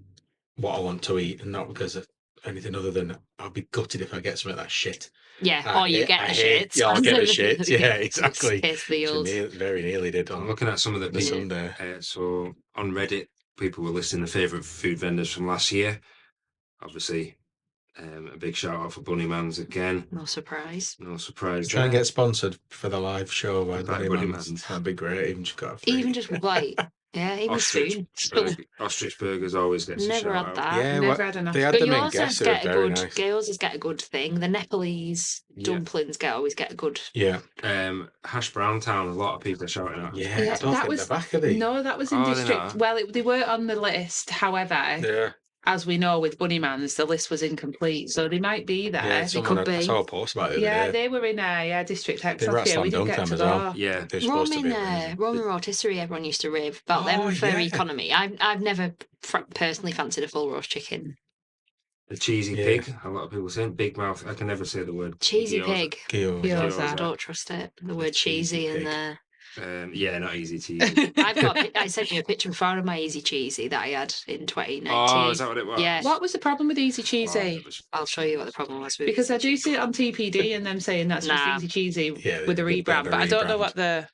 what I want to eat, and not because of anything other than I'll be gutted if I get something that's shit. Yeah, or you get I the hate- shit. Yeah, I'll get the shit. Yeah, exactly. It's the Which I old. very nearly did I'm on looking at some of the the people. Sunday. So on Reddit, people were listing the favourite food vendors from last year. Obviously, a big shout out for Bunnyman's again. No surprise. No surprise. Try and there. get sponsored for the live show by By Buddy Buddyman's. Man. That'd be great. Even just got a free. Even just like, yeah, even Ostrich, soon. Ostrich burgers always gets a Never shout had out. that. Yeah, Never had enough. they had But them you in also guests. They were get a very good. nice. Girls just get a good thing. The Nepalese Yeah. dumplings always get a good. Yeah, Hash Brown Town, a lot of people are shouting out. yeah. Yeah, I don't that think was- the back of the. No, that was in Oh, they're district. not. Well, they were on the list. However, Yeah, as we know with Bunnyman's, the list was incomplete, so they might be there. yeah. They Someone could I be. saw a post about it the Yeah, other day. they were in District X They were last at year. We Slam didn't Dunk get to Time as go. well. Yeah. They're supposed to be. Roman rotisserie, everyone used to rave about Oh, them for yeah. economy. I've never personally fancied a full roast chicken. The cheesy Yeah. pig, a lot of people saying big mouth. I can never say the word Cheesy gyoza. pig. Gyoza. Gyoza. I don't trust it. The word cheesy cheesy in pig. there. Yeah, not easy cheesy. I've got. I sent you a picture before of my easy cheesy that I had in 2019. Oh, is that what it was? Yeah. What was the problem with Easy Oh, Cheesy? it was- I'll show you what the problem was with. Because I do see it on TPD and them saying that's Nah. just Easy Cheesy Yeah, with a they've rebrand, done but I don't know rebrand. what the.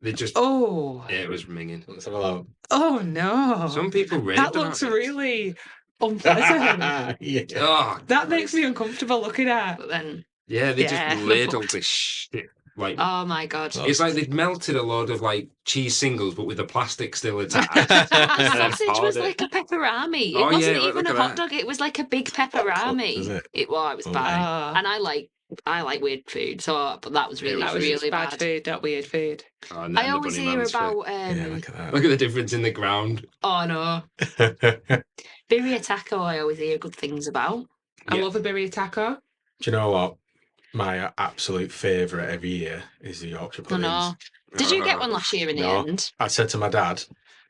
They just. Oh, Yeah, it was minging. Let's have a look. oh no! Some people raved that about looks it. really unpleasant. Yeah. Oh, That makes me uncomfortable looking at. but then, yeah, they Yeah. just ladled this shit. Like, oh my god. Oh. it's like they'd melted a load of like cheese singles, but with the plastic still attached. The then sausage was poured it. like a pepperami. It Oh, yeah, wasn't look even a at hot that. dog. It was like a big pepperami. Was it? It was Oh, bad. Oh, And I like weird food, so but that was really was that was really just bad bad. food, not weird food. Oh, and then I the always Bunny hear Man's about Yeah, look at Look at the difference in the ground. oh no, that. birria taco. I always hear good things about. I Yeah. love a birria taco. Do you know what? My absolute favourite every year is the Yorkshire I puddings. know. Did you get one last year in the No. end? I said to my dad,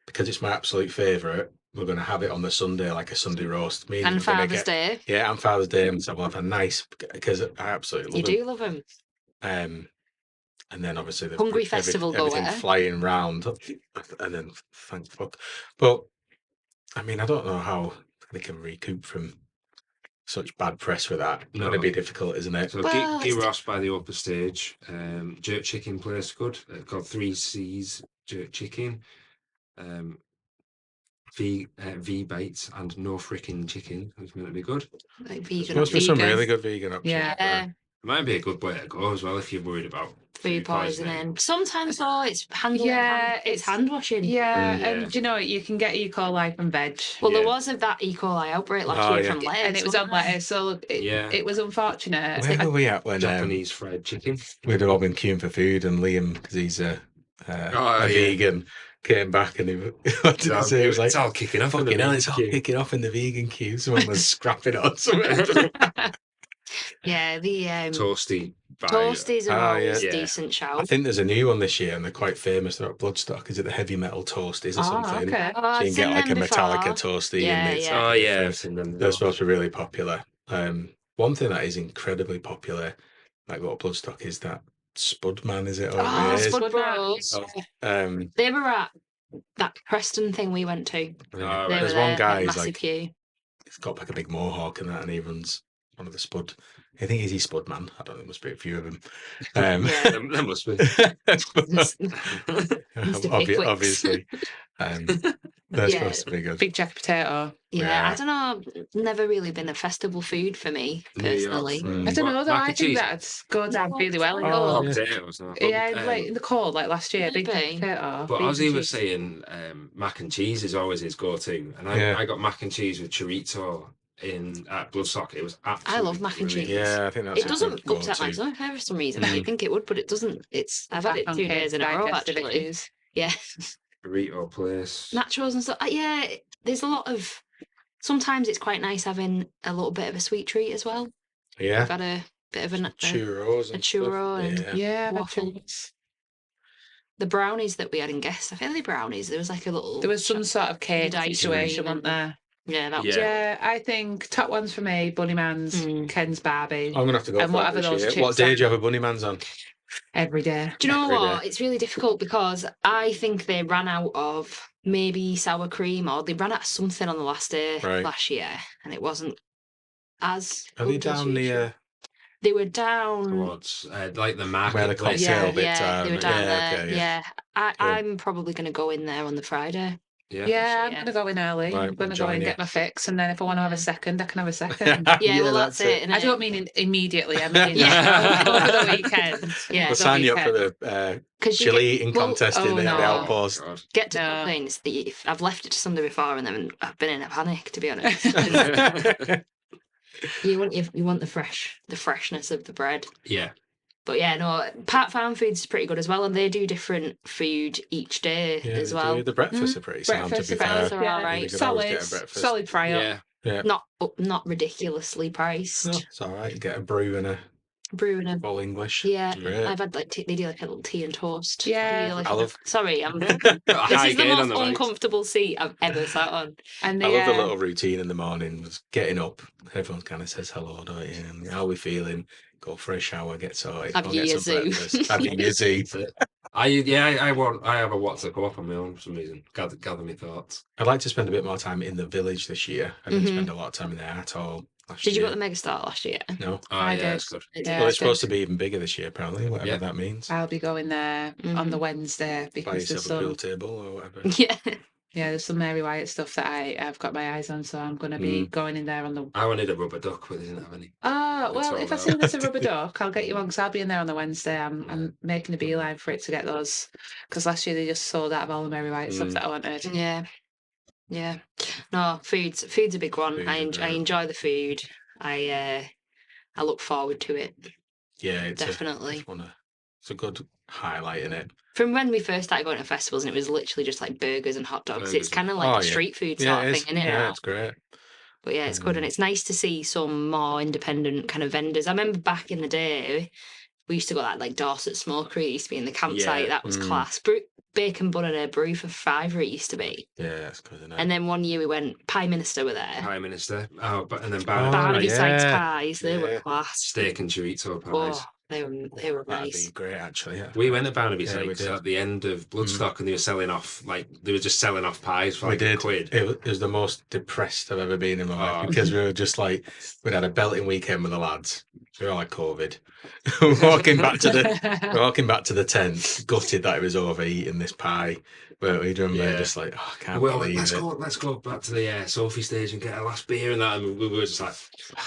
because it's my absolute favourite, we're going to have it on the Sunday, like a Sunday roast. Me And him are gonna Father's Day. Yeah, and Father's Day, and so we'll have a nice, because I absolutely You love do love them. them. And then obviously the Hungry festival everything goer. flying round, and then thank fuck. But I mean, I don't know how they can recoup from such bad press with that. It's going to No. be difficult, isn't it? So Well, it's gyros by the upper stage. Jerk chicken place good. Called 3C's jerk chicken. V bites and no fricking chicken. It's meant to be good. Like There vegan. must be some vegan. really good vegan options. Yeah. out there. Yeah, It might be a good way to go as well if you're worried about food poisoning. Sometimes though, it's handling. Yeah, It's hand washing. Yeah, Yeah. and do you know what? You can get E. coli from veg. Well, there Yeah. was that E. coli outbreak last Oh, year yeah. from lettuce, And it was on wasn't there? lettuce, so look, Yeah. it was unfortunate. Where were we at when Japanese fried chicken. we'd all been queuing for food, and Liam, because he's a yeah. vegan, came back and he what did he say? He was like, it's all kicking off. in the fucking hell, it's all queue. kicking off in the vegan queue. Someone was scrapping on something. Yeah, the Toasty. By, toasties are Ah, always yeah. decent I shout. think there's a new one this year, and they're quite famous. They're at Bloodstock. Is it the heavy metal toasties or Oh, something? okay. Oh, So I've you can get seen like a them Metallica before. toasty. Yeah, and it's yeah. Oh yeah, I've seen them. They're supposed to be really popular. One thing that is incredibly popular, like what Bloodstock, is that Spudman, is it? Or Oh, it is? Spud Spud Bros. They were at that Preston thing we went to. Yeah. They right. were There's there, one guy a who's massive like, queue. he's got like a big mohawk and that, and he runs one of the Spud. I think is he Spudman? I don't know. There must be a few of them. Yeah. There must be. Mr. Pickwick's. Obviously, they're Yeah. supposed to be good. Big jacket potato. Yeah, I Yeah. don't know. Never really been a festival food for me personally. I don't know though. Mac I and think cheese? that'd go down really well in Oh, Oh, cold. yeah. potatoes. No. Yeah, But, like in the cold, like last year, big jacket Maybe. potato. But beans Ozzy and was cheese. saying mac and cheese is always his go-to, and Yeah. I got mac and cheese with chorizo at Bloodstock. It was absolutely love mac and brilliant. cheese. Yeah, I think that's It doesn't go upset my to. stomach for some reason. I think it would, but it doesn't. I've had it Back on 2 days in a row digestive actually. issues. Yeah, Burrito place. nachos and stuff. Yeah, there's a lot of. Sometimes it's quite nice having a little bit of a sweet treat as well. Yeah, I've had a bit of a churros. a And churro stuff. and- Yeah. Yeah, waffles. The brownies that we had in guests, I feel the brownies. There was like a little. there was some sort of cake Ice situation, cream wasn't there? Yeah, that was. Yeah. Yeah, I think top ones for me: Bunnyman's, Mm. Ken's Barbie, I'm gonna have to go. And for that whatever this those year. chips What day are. do you have a bunny man's on? every day. Do you know Every what? day. It's really difficult because I think they ran out of maybe sour cream or they ran out of something on the last day Right. last year, and it wasn't as. Are they good as down usual. near They were down. Towards like the market where the place. cocktail Yeah, bits yeah, are? they were down there. Okay, Yeah, Cool. I'm probably going to go in there on the Friday. Yeah, I'm Yeah. gonna go in early. Right, I'm gonna go join and you. get my fix, and then if I want to have a Yeah. second, I can have a second. Yeah, well, that's it. I don't mean immediately. I mean Yeah. over the weekend. Yeah. We'll the sign you up for weekend. the because chili eating well, contest in oh, the no. outpost. God. get to No. the things that I've left it to Sunday before, and then I've been in a panic, to be honest. you want the freshness of the bread. Yeah. But yeah, no, Pat Farm Foods is pretty good as well, and they do different food each day Yeah, as they well. do. The breakfasts are pretty sound, to Breakfast, be breakfast fair. are yeah, alright. You could always get a solid, breakfast. solid fry up. Yeah. Not ridiculously priced. No, it's all right. You get a brew and a Brewing a full English. yeah. Great. I've had like they do like a little tea and toast. Yeah. They do, like, I love- Sorry, I'm. This This is the most mic. uncomfortable seat I've ever sat on. And I the, love the little routine in the morning. Was getting up, everyone kind of says hello, don't you? And how are we feeling? Go for a shower, get sorted, Have go your get some yazoo. breakfast, have your yazoo. I have a WhatsApp go up on my own for some reason. Gather my thoughts. I'd like to spend a bit more time in the village this year. I didn't Mhm. spend a lot of time in there at all last Did you year. go to the Megastar last year? No. Oh, I yeah, did. it's good. Yeah, Well, it's good. supposed to be even bigger this year, apparently, whatever Yeah. that means. I'll be going there on the Wednesday Buy because there's yourself a pool some table or whatever. Yeah. there's some Mary Wyatt stuff that I've got my eyes on, so I'm going to be going in there on the. I wanted a rubber duck, but they didn't have any. Oh well, all if I out. see there's a rubber duck, I'll get you one because I'll be in there on the Wednesday. I'm making a beeline for it to get those because last year they just sold out of all the Mary Wyatt stuff that I wanted. Yeah. Yeah. No, food's a big one. Food I is I very- enjoy the food. I look forward to it. Yeah, it's Definitely. it's a good highlight in it. From when we first started going to festivals and it was literally just like burgers and hot dogs, it's Burgers. kind of like Oh, a yeah. street food Yeah, sort it of is. thing, isn't it? Yeah, now? it's great. But yeah, it's good, and it's nice to see some more independent kind of vendors. I remember back in the day, we used to go like Dorset Smokery. It used to be in the campsite. Yeah. That was class. Bacon bun and a brew for £5 it used to be. Yeah, that's good, isn't it? And then one year we went. Prime Minister were there. Prime Minister. Oh, but and then Barnaby yeah. Sykes pies. They were Yeah. class. steak and chorizo pies. Oh, they were That'd nice. be great, actually. Yeah. We went to Barnaby Yeah, we Sykes did. at the end of Bloodstock, and they were selling off they were just selling off pies for We like did. a quid. It was the most depressed I've ever been in my life Oh. because we were just like we'd had a belting weekend with the lads. We were all like COVID. we're walking back to the tent, gutted that it was over eating this pie. But we remember Yeah. just like, oh, I can't Well, believe let's it. let's go back to the Sophie stage and get a last beer and that. And we were just like,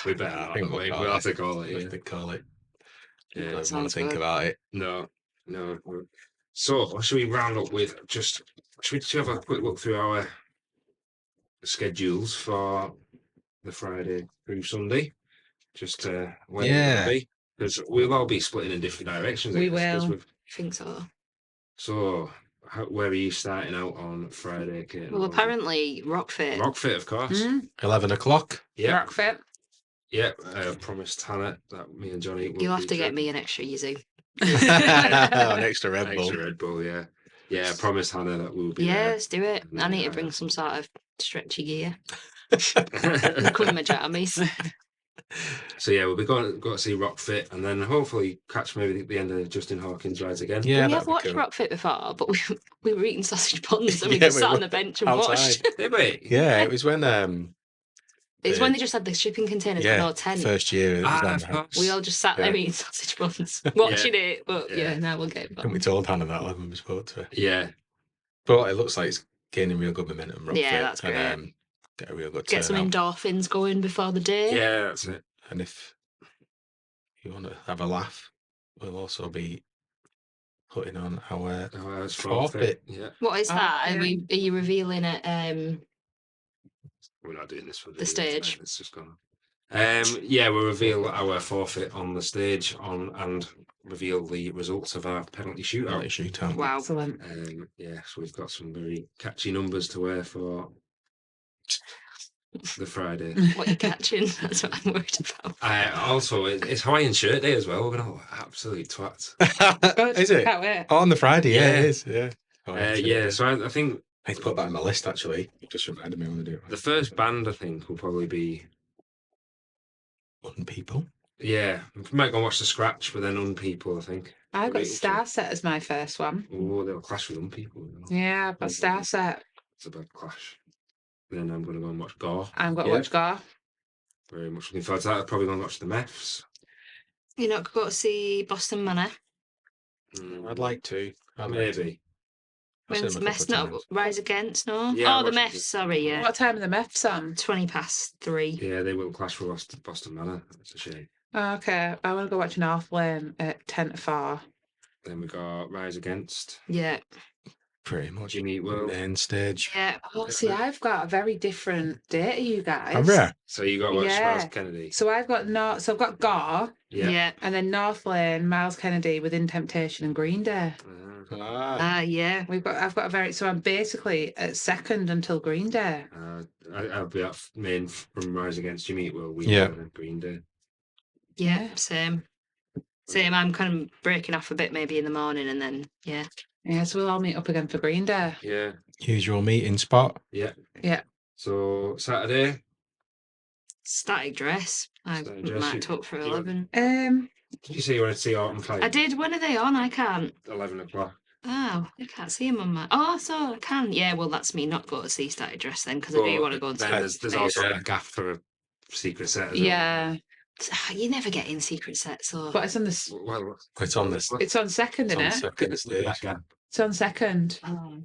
we better I not. think We'll have to call it. We Yeah. could call it. I Yeah. don't want to sounds think good. about it. No. So, should we round up with should we just have a quick look through our schedules for the Friday through Sunday? Just where we'll Yeah. be. Because we'll all be splitting in different directions. I We guess, 'cause will. we've- I think so. So, where are you starting out on Friday, Kate? Well, apparently Rockfit. Rockfit, of course. 11 o'clock. Yeah, Rock fit. yeah. I promised Hannah that me and Johnny. will You'll have be to get drinking me an extra Yuzu. An extra Red Bull. extra Red Bull. Yeah, yeah. I promised Hannah that we'll be Yeah, there. let's do it. I need to Yeah. bring some sort of stretchy gear. I'm coming in my jammies. So yeah, we'll be going to see Rockfit, and then hopefully catch maybe the end of Justin Hawkins rides again. Yeah, we that'd have be watched cool. Rockfit before, but we were eating sausage buns and we Yeah, just we sat on were the bench and outside. watched. Did we? Yeah, it was when It's when they just had the shipping containers but no tent. first year it was on Of that. course. We all just sat there Yeah. eating sausage buns, watching it. But Yeah. yeah, now we'll get And we back. told Hannah that when we spoke to her. Yeah. But it looks like it's gaining real good momentum. Rockfit, Yeah, that's great. And, get a real good Get some turnout. endorphins going before the day. Yeah, that's it. And if you want to have a laugh, we'll also be putting on our Oh, it's forfeit. Yeah. What is Oh, that? yeah. Are you revealing it? We're not doing this for The stage. It's just gone. Yeah, we'll reveal our forfeit on the stage and reveal the results of our penalty shootout. Penalty shootout. Wow. Excellent. Yeah, so we've got some very catchy numbers to wear for the Friday. What you're catching? That's what I'm worried about. Also, it's Hawaiian shirt day as well. We're gonna have absolute twats. Good. Is it? Can't wait. Oh, on the Friday, yeah, Yeah. it is. Yeah. Oh, Yeah, so I think I need to put that on my list actually. You just reminded me when to do it. the first band I think will probably be Unpeople. yeah. We might go and watch the scratch, but then Unpeople I think. I've got Right, Star Set as my first one. Oh, they'll clash with Unpeople. You know? Yeah, I've got Star Set. It's a bad clash. Then I'm going to go and watch Gore. I'm going to Yeah. watch Gar. Very much looking forward to that. I'll probably go and watch the Meths. You're not going to see Boston Manor? I'd like to. Maybe. I've seen When's them a couple Mess of not times. Rise Against? No. Yeah, I Oh, the watched Mess. it. Sorry, yeah. What time are the Meths on? 3:20. Yeah, they will clash with Boston Manor. That's a shame. Oh, okay, I want to go watch North Lane at 10 to 4. Then we got Rise Against, Yeah. Pretty much. Jimmy Eat World. Main stage. Yeah. Oh, see, I've got a very different day to you guys. Oh, yeah. So you got to watch Yeah. Miles Kennedy. So I've got I've got Gar, Yeah. Yeah. and then North Lane, Miles Kennedy, Within Temptation, and Green Day. Ah, Yeah. I've got a very, so I'm basically at second until Green Day. I'll be at main from Rise Against Jimmy Eat World. Yeah. Green Day. Yeah. Same. Same. I'm kind of breaking off a bit maybe in the morning and then, yeah. Yeah, so we'll all meet up again for Green Day. Yeah. usual meeting spot. Yeah. Yeah. So Saturday. Static Dress. I Static Dress, marked up for 11. Did you say you wanted to see Autumn Fire? I did. When are they on? I can't. 11 o'clock. Oh, I can't see them on my. Oh, so I can. Yeah, well, that's me not go to see Static Dress then because I do But want to go and see. then there's also Yeah. a gaff for a secret set. As Yeah, You never get in secret sets, so. but it's on this. Well, It's on this. It's on second, It's isn't on it? second Look at stage. that gap. It's on second. Oh.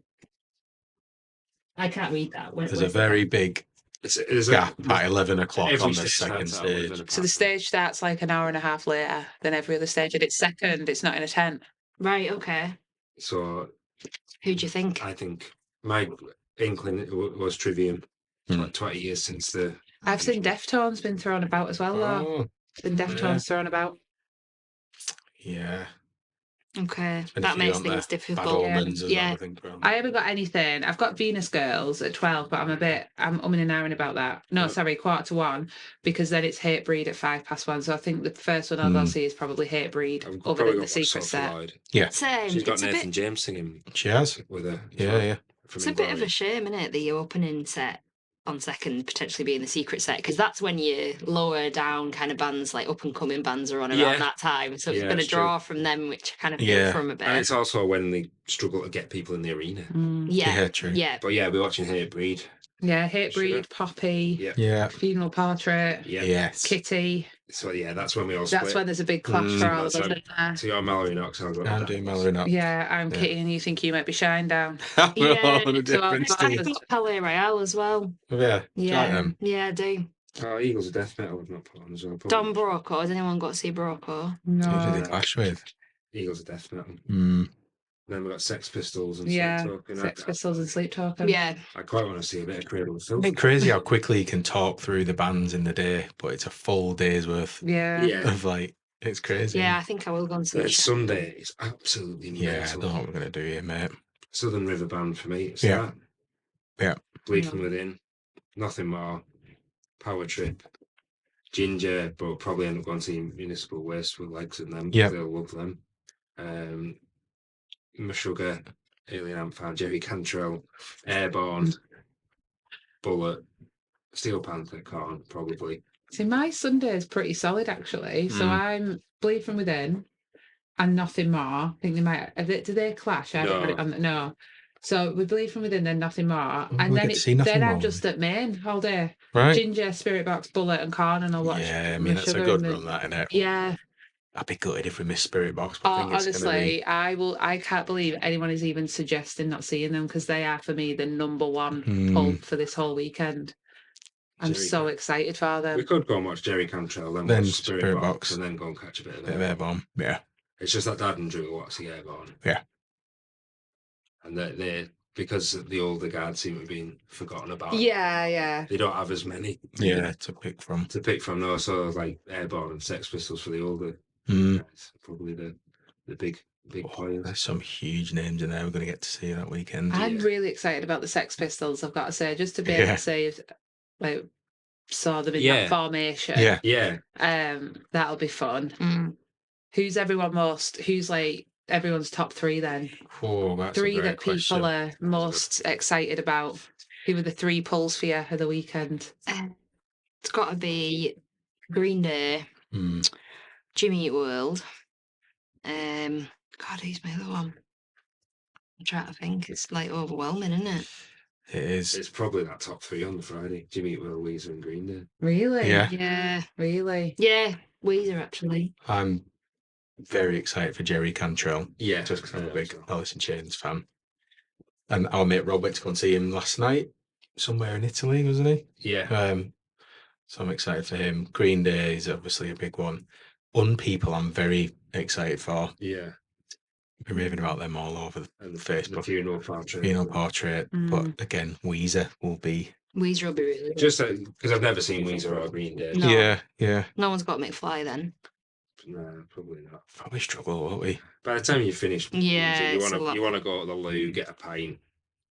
I can't read that. There's a very big There's gap at 11 o'clock every on the stage second starts at 11 stage. o'clock. So the stage starts like an hour and a half later than every other stage, and it's second. It's not in a tent. Right. Okay. So Who do you think? I think my inkling was Trivium. Hmm. Like 20 years since the. I've seen Deftones been thrown about as well, though. Oh, Been Deftones thrown about. yeah. Okay, Been a that few makes on there. things Bad difficult. Omens as Yeah. well, I think. Bro. I haven't got anything. I've got Venus Girls at 12, but I'm umming and ahhing about that. No, sorry, 1:45, because then it's Hate Breed at 1:05. So I think the first one I'll go see is probably Hate Breed, I'm other probably than going the to watch secret Sophie set. Lloyd. Yeah. Same. She's got It's a Nathan bit. James singing She has. with her. Yeah, yeah. It's a bit of a shame, isn't it? The opening set on second potentially being the secret set because that's when your lower down kind of bands, like up and coming bands, are on around Yeah. that time. So it's Yeah, going to it's true. draw from them, which I kind of feel Yeah. from a bit. And it's also when they struggle to get people in the arena. yeah, Yeah, true. yeah. But yeah, we're watching Hate Breed. Yeah, Hate Sure. Breed, Poppy, Yeah. Yeah. Funeral Portrait, Yeah. Yes. Kitty. So yeah, that's when we all That's split. when there's a big clash for all of us, That's isn't there? So you're Mallory Knox, I'll go I'm with doing that. Mallory Knox. Yeah, I'm Yeah. Kitty, and you think you might be Shinedown. We're Yeah, all on a so different I've stage. got Palais Royale as well. Yeah. Do you like Yeah, them? yeah, I do. Oh, Eagles of Death Metal I've not put on as well. Don Broco. Has anyone got to see Broco? Who did No. they clash with? Eagles of Death Metal. Mm. Then we've got Sex Pistols and Yeah, Sleep Talking. Sex Pistols and Sleep Talking. Yeah, I quite want to see a bit of Cradle of Filth. It's crazy how quickly you can talk through the bands in the day, but it's a full day's worth Yeah. Yeah. of like, it's crazy. yeah. I think I will go and see But it. Sunday is absolutely Yeah, I mental. don't know what we're going to do here, mate. Southern River Band for me. It's Yeah. that. Yeah. Bleed from Within. Nothing more. Power Trip. Ginger, but probably end up going to see Municipal Waste with legs in them. Yeah. They'll love them. Meshuggah, Alien Ant Farm, Jerry Cantrell, Airborne, Bullet, Steel Panther, Corn, probably. See, my Sunday is pretty solid actually. So I'm Bleed From Within and Nothing More. I think they might. Do they clash? I haven't got it on. No. So we Bleed From Within, then Nothing More, and we then get to see Nothing then I'm More. just at Main all day. Right. Ginger, Spirit Box, Bullet, and Corn, and I'll watch. Yeah, I the mean, that's a Sugar good and the- run, that, innit? Yeah. I'd be gutted if we missed Spirit Box, but I think it's going to Honestly, be... I can't believe anyone is even suggesting not seeing them because they are for me the number one pull for this whole weekend. I'm Jerry so Can- excited for them. We could go and watch Jerry Cantrell, then Then watch Spirit, Spirit Box, Box. and then go and catch a bit of Bit of Airborne. Airborne, yeah. It's just that Dad and Drew watch the Airborne. Yeah. And they because the older guards seem to have been forgotten about. Yeah. They don't have as many Yeah, to pick from. No, so like Airborne and Sex Pistols for the older Mm. guys. Probably the big Oh, players. there's some huge names in there we're going to get to see that weekend. I'm Yeah. really excited about the Sex Pistols, I've got to say, just to be Yeah. able to say, like, saw them in Yeah. that formation. Yeah. Yeah. That'll be fun. Mm. Who's like everyone's top three then? Oh, that's Three a great that people question. are most excited about. Who were the three pulls for you for the weekend? It's got to be Green Day, Mm. Jimmy Eat World. God, who's my other one? I'm trying to think. It's like overwhelming, isn't it? It is. It's probably that top three on the Friday. Jimmy Eat World, Weezer and Green Day. Really? Yeah. Yeah. Really? Yeah. Weezer, actually. I'm very excited for Jerry Cantrell, Yeah. just because I'm a yeah, big so- Alice in Chains fan. And our mate Rob went to go and see him last night, somewhere in Italy, wasn't he? Yeah. So I'm excited for him. Green Day is obviously a big one. Unpeople, I'm very excited for. Yeah. Been raving about them all over And the Facebook. Funeral Portrait. Funeral Portrait, but again, Weezer will be. Weezer will be really good. Just because I've never seen Weezer or Green Day. No. Yeah. No one's got McFly then. No, probably not. Probably struggle, won't we? By the time you finish, Yeah, Weezer, it's a lot. you want to go to the loo, get a pint,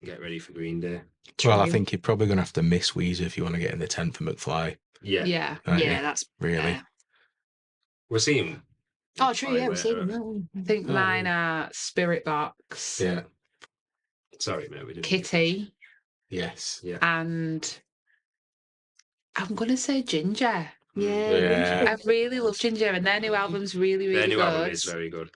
get ready for Green Day. Well, I True. think you're probably going to have to miss Weezer if you want to get in the tent for McFly. Yeah. Yeah. aren't Yeah, you? that's Really. fair. We're seeing. Oh, true. Yeah, we've seen later. them. I think Oh, mine are Spirit Box, Yeah. Sorry, mate. We didn't. Kitty, Yes. Yeah. and I'm going to say Ginger. Yeah. Yeah. I really love Ginger, and their new album's really, really Their new good. album is very good.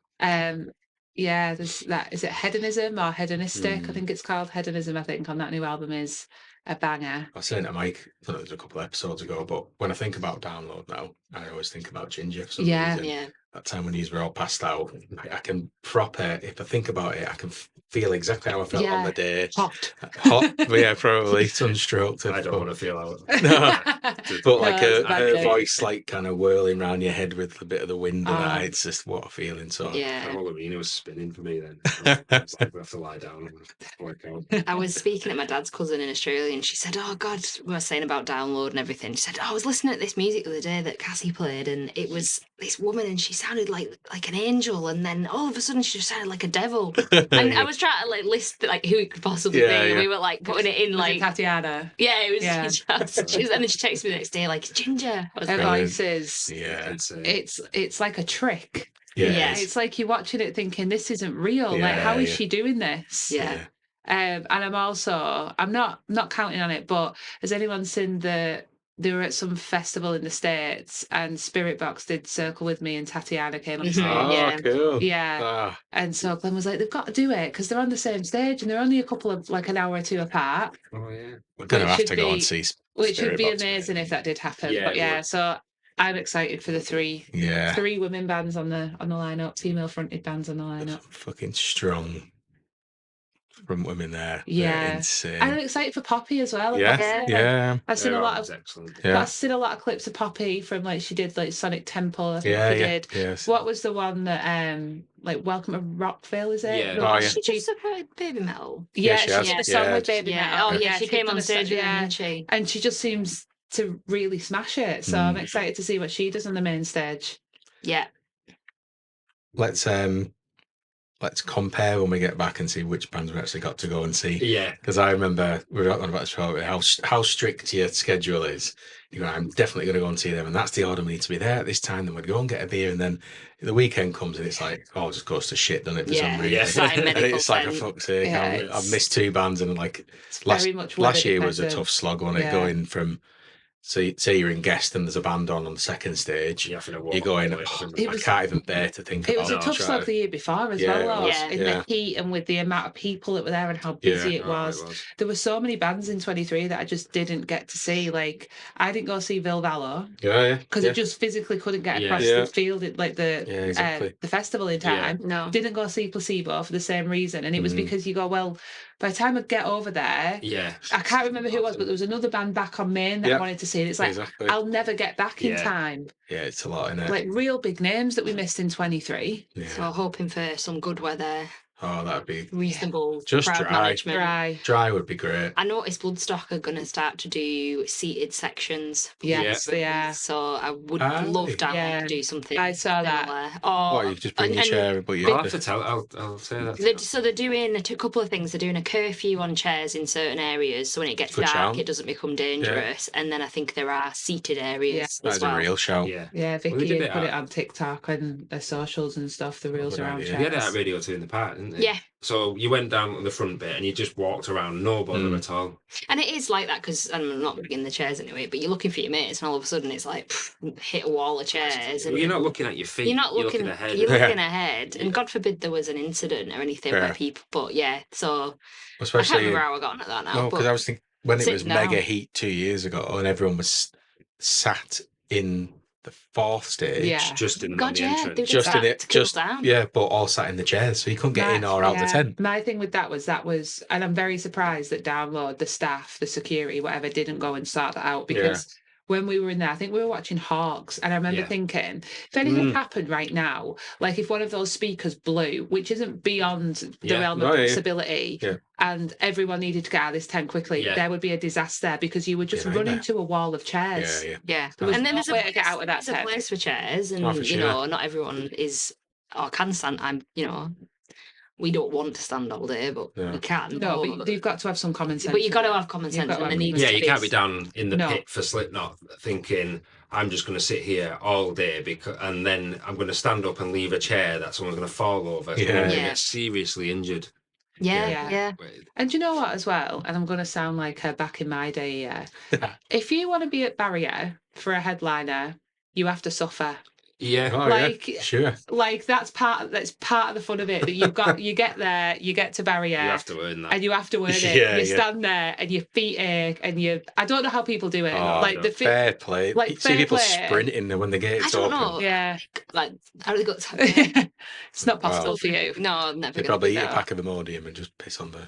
Yeah, there's that. Is it Hedonism or Hedonistic? I Mm. think it's called Hedonism. I think on that new album is a banger. I was saying to Mike, I thought it was a couple of episodes ago, but when I think about Download now, I always think about Ginger for some Yeah. reason. Yeah. That time when these were all passed out, I can proper, if I think about it, I can feel exactly how I felt on Yeah. the day. Hot. Hot, yeah, probably sunstroked. I don't want to feel out. But like No, it's a bad her day. voice, like kind of whirling around your head with a bit of the wind, and Oh. that, it's just what a feeling. So Yeah. Halloween was spinning for me then. I was like, we have to lie down and work out. I was speaking at my dad's cousin in Australia, and she said, "Oh God," we were saying about Download and everything. She said, "Oh, I was listening to this music the other day that Cassie played, and it was this woman, and she sounded like an angel, and then all of a sudden she just sounded like a devil." And I was trying to like list like who it could possibly Yeah, be, and yeah. we were like putting it in Was like, it Tatiana? yeah, it was. Yeah. She was, and then she texted me the next day like, "Ginger." I was Her like, Brilliant. voice is. yeah, It's like a trick. yeah, Yeah. it's- It's like you're watching it thinking this isn't real. Like how Yeah, is yeah. she doing this? Yeah. And I'm not counting on it, but has anyone seen they were at some festival in the States and Spirit Box did Circle With Me and Tatiana came on Mhm. stage. Oh, Yeah. cool. Yeah. Ah, And so Glenn was like, they've got to do it because they're on the same stage and they're only a couple of like an hour or two apart, Oh yeah. we're going to Which have to should go be- and see. which Spirit would be Box, amazing maybe. if that did happen. Yeah, But it yeah, would. so I'm excited for the three Yeah, women bands on the lineup, female fronted bands on the lineup. fucking strong front women there. They're Yeah. insane. I'm excited for Poppy as well. I've got to Yeah, say. yeah, I've seen Their a lot album's of excellent. yeah, I've seen a lot of clips of Poppy from like she did like Sonic Temple. I think yeah, she yeah. did. Yes. What was the one that like Welcome to Rockville? Is it? Yeah. The Oh, one yeah. She just supported Baby Metal. Yeah, she she has, did a yeah. song with Baby Yeah. Metal. Oh yeah, she she's came done on a stage with them, yeah, didn't she? and she just seems to really smash it. So I'm Mm. excited to see what she does on the main stage. Yeah. Let's compare when we get back and see which bands we actually got to go and see. Yeah. Because I remember we were talking about this before, how strict your schedule is. You go, I'm definitely going to go and see them, and that's the order. We need to be there at this time. Then we'd go and get a beer, and then the weekend comes, and it's like, oh, it just goes to shit, doesn't it? For Yeah, some reason, it's like and medical it's like, tent. for fuck's sake, Yeah, I've missed two bands, and like It's last very much last weather year was a dependent. tough slog, wasn't it? Yeah. Going from So say you're in guest and there's a band on the second stage. You have to You're going, It I was- can't even bear to think It about was a it. tough slog the year before as Yeah, well, it was, though, in yeah. the heat and with the amount of people that were there and how busy it was. There were so many bands in 23 that I just didn't get to see. Like, I didn't go see Vilvallo Yeah, because I just physically couldn't get across Yeah. the field at like exactly. the festival in time. No. Didn't go see Placebo for the same reason, and it was because you go, well, by the time I'd get over there, Yeah. I can't remember who it was, but there was another band back on Main that I wanted to see, and it's like Exactly. I'll never get back in time. Yeah, it's a lot, innit? Like real big names that we missed in 23. Yeah. So hoping for some good weather, Oh, that'd be reasonable Just crowd dry. management. dry would be great. I noticed Bloodstock are going to start to do seated sections. Yes, they are. So I would Ah, love down yeah. to do something. I saw that. similar. Or you just bring your chair, but I'll have to tell. I'll say that. So they're doing a couple of things. They're doing a curfew on chairs in certain areas, so when it gets Good dark, shout. it doesn't become dangerous. And then I think there are seated areas That's as well. a real shout. Yeah. Yeah, Well, they Vicky did had it put at- it on TikTok and their socials and stuff, the rules Good around idea. They had it at chairs. Radio 2 in the park, didn't they? Yeah, So you went down to the front bit and you just walked around, no bother at all. and it is like that because I'm not big in the chairs anyway. But you're looking for your mates, and all of a sudden it's like hit a wall of chairs, and You're not looking at your feet. you're not looking ahead. You're looking ahead, and God forbid there was an incident or anything where Yeah. people. But yeah, so I can't Especially remember how I got on at that now. no, because I was thinking when it sit was down. mega heat 2 years ago, and everyone was sat in the fourth stage. Yeah. Just in on God, the yeah, entrance. they did Just that in it, to cool just down. yeah, but all sat in the chairs, so you couldn't get in or out the tent. My thing with that was, and I'm very surprised that Download, the staff, the security, whatever, didn't go and sort that out because when we were in there, I think we were watching Hawks, and I remember Yeah. thinking, if anything happened right now, like if one of those speakers blew, which isn't beyond the Yeah. realm Oh, of yeah. possibility, Yeah. and everyone needed to get out of this tent quickly, Yeah. there would be a disaster because you would just Yeah, run nightmare. into a wall of chairs. Yeah, yeah. Yeah, There was and then no there's a way to get out of that there's a tent. place for chairs, and Oh, for you sure. know, not everyone is or can stand. We don't want to stand all day, but No. we can. No, but you've got to have some common sense. But you've got to have common You've sense, got to and have there needs common Yeah, to you be can't be down in the No. pit for Slipknot thinking I'm just going to sit here all day and then I'm going to stand up and leave a chair that someone's going to fall over. Yeah. Someone's going to Yeah. get seriously injured. Yeah. Yeah. And do you know what, as well? And I'm going to sound like back in my day, if you want to be at Barrier for a headliner, you have to suffer. Yeah. Oh, Like- yeah, sure. Like that's part of the fun of it. That you get there, you get to Barrier, You have to earn that. and you have to earn it. Yeah, you yeah. stand there and your feet ache, and I don't know how people do it. Oh, like no. the fit, Fair play. like, You see fair people play. sprinting when the gates I don't open. know. yeah, Like, how do they got? it's not possible Wow. for you. No, never. They gonna probably be eat a that. pack of Imodium and just piss on the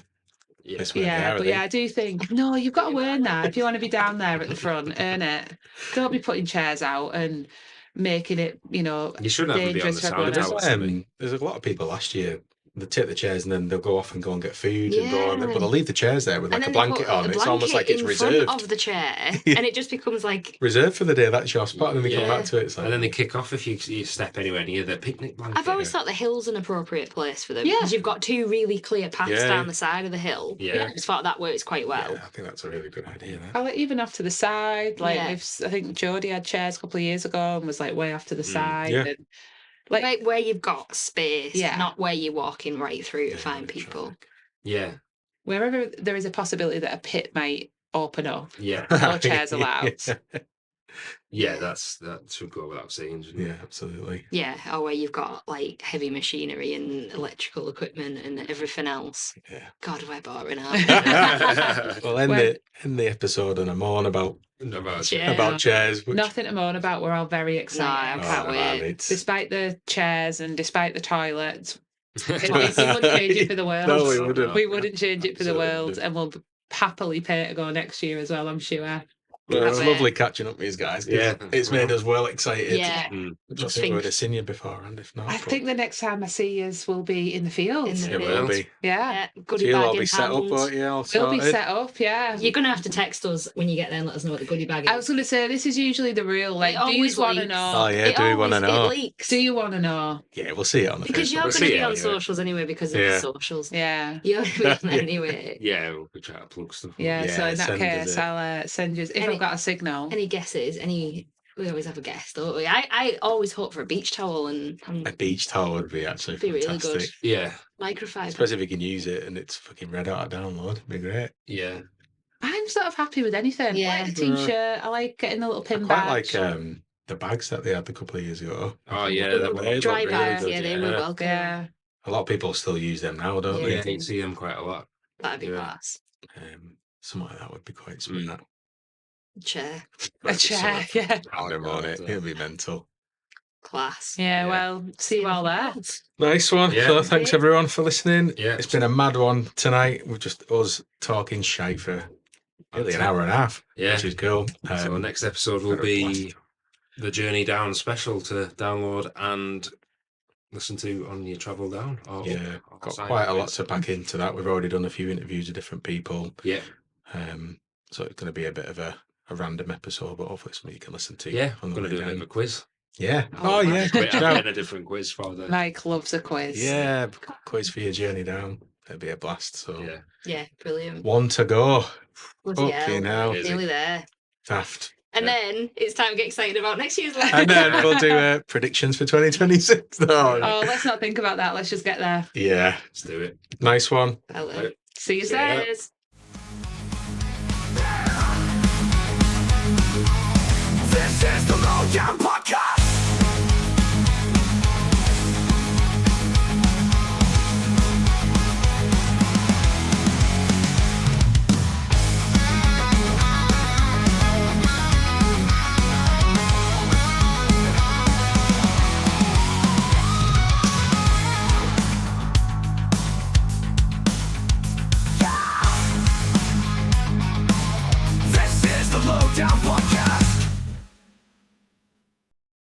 Yeah. piss where Yeah, but they yeah, are. I do think no, you've got to earn that if you want to be down there at the front. Earn it. Don't be putting chairs out and making it, You shouldn't have to be on the dangerous for sound everyone tower. else. There's a lot of people last year. They take the chairs and then they'll go off and go and get food and go on. Yeah. But they'll leave the chairs there with And like a then they blanket put on. a It's almost like blanket it's in front reserved. of the chair, Yeah. and it just becomes like. Reserved for the day. That's your spot, and then they come Yeah. back to it. It's like, And then they kick off if you step anywhere near the picnic blanket. I've always thought the hill's an appropriate place for them Yeah. because you've got two really clear paths Yeah. down the side of the hill. Yeah. I just thought that works quite well. yeah, I think that's a really good idea. That. I like even off to the side. Like Yeah. I think Jodie had chairs a couple of years ago and was like way off to the side. yeah. And, like Like where you've got space, Yeah. not where you're walking right through to Yeah, find really people. traffic. Yeah. wherever there is a possibility that a pit might open up, Yeah. no chairs allowed. Yeah, that should go without saying. shouldn't it? Yeah, absolutely. Yeah, or where you've got like heavy machinery and electrical equipment and everything else. Yeah. God, we're boring out. Well, When- end the episode on a moan about No, but Yeah. about chairs. Which, Nothing to moan about. We're all very I excited. can't man, wait. it's- Despite the chairs and despite the toilets, we wouldn't change it for the world. No, we wouldn't. We wouldn't change it for the Absolutely world, wouldn't. and we'll happily pay to go next year as well, I'm sure. Well, it was Have it. lovely catching up with these guys. 'cause Yeah. it's made us well excited. Yeah. Mm. I don't Just think we would think- have seen you beforehand if not. I but think the next time I see us will be in the field. In the it will be. Yeah. Goodie You'll bag all in be set up, hand. won't you? All We'll be sorted. set up, yeah. You're going to have to text us when you get there and let us know what the goodie bag is. I was going to say, this is usually the rule. Like, It do you always want to leaks. know? Oh yeah, It do we want to always- know? It leaks. Do you want to know? Yeah, we'll see it on the Because Facebook. you're We'll going to see be it on anyway. socials anyway because of Yeah. the socials. Yeah. You're going to be on there anyway. Yeah, we'll try to plug stuff. Yeah, so Yeah, in that send us case, it. I'll send you, if Any- I've got a signal. Any guesses? We always have a guess, don't we? I always hope for a beach towel and A beach towel would be actually Be really fantastic. good. Yeah, microfiber. Especially if you can use it and it's fucking red out of download. It'd be great. yeah. I I'm sort of happy with anything. I Yeah. like the t-shirt. I like getting the little I pin quite badge. like the bags that they had a couple of years ago. Oh yeah, they look Dry really bags, good, yeah, they were welcome. Yeah. A lot of people still use them now, don't Yeah. Yeah, they? you see them quite a lot. That'd be Yeah. class. Something like that would be quite sweet. Mm. Chair, A chair, yeah. Powder on it. It'll be mental. class. Yeah, Yeah. well, see you all there. Nice one. Yeah. So thanks Okay. everyone for listening. Yeah. It's been a mad one tonight. We're just us talking shite for nearly an hour and a half, Yeah. which is cool. So next episode will got a be the Journey Down special to download and listen to on your travel down. Or yeah, or got sign quite a up. lot to pack into that. We've already done a few interviews with different people. Yeah, So it's going to be a bit of a random episode, but hopefully something you can listen to. yeah. on I'm the going to way do a bit of down. a quiz. Yeah. Oh, Oh, yeah. I've Check it out. done a different quiz for the. Mike loves a quiz. Yeah, quiz for your journey down. It'll be a blast. So Yeah. Yeah, brilliant. one to go. Bloody Fucking hell. hell. Crazy. Nearly there. Daft. And then it's time to get excited about next year's one. And then we'll do predictions for 2026. Oh, Oh, let's not think about that. Let's just get there. yeah. Let's do it. Nice one. Hello. See you See ya. soon. This is the Lowdown Podcast. This is the Lowdown Podcast.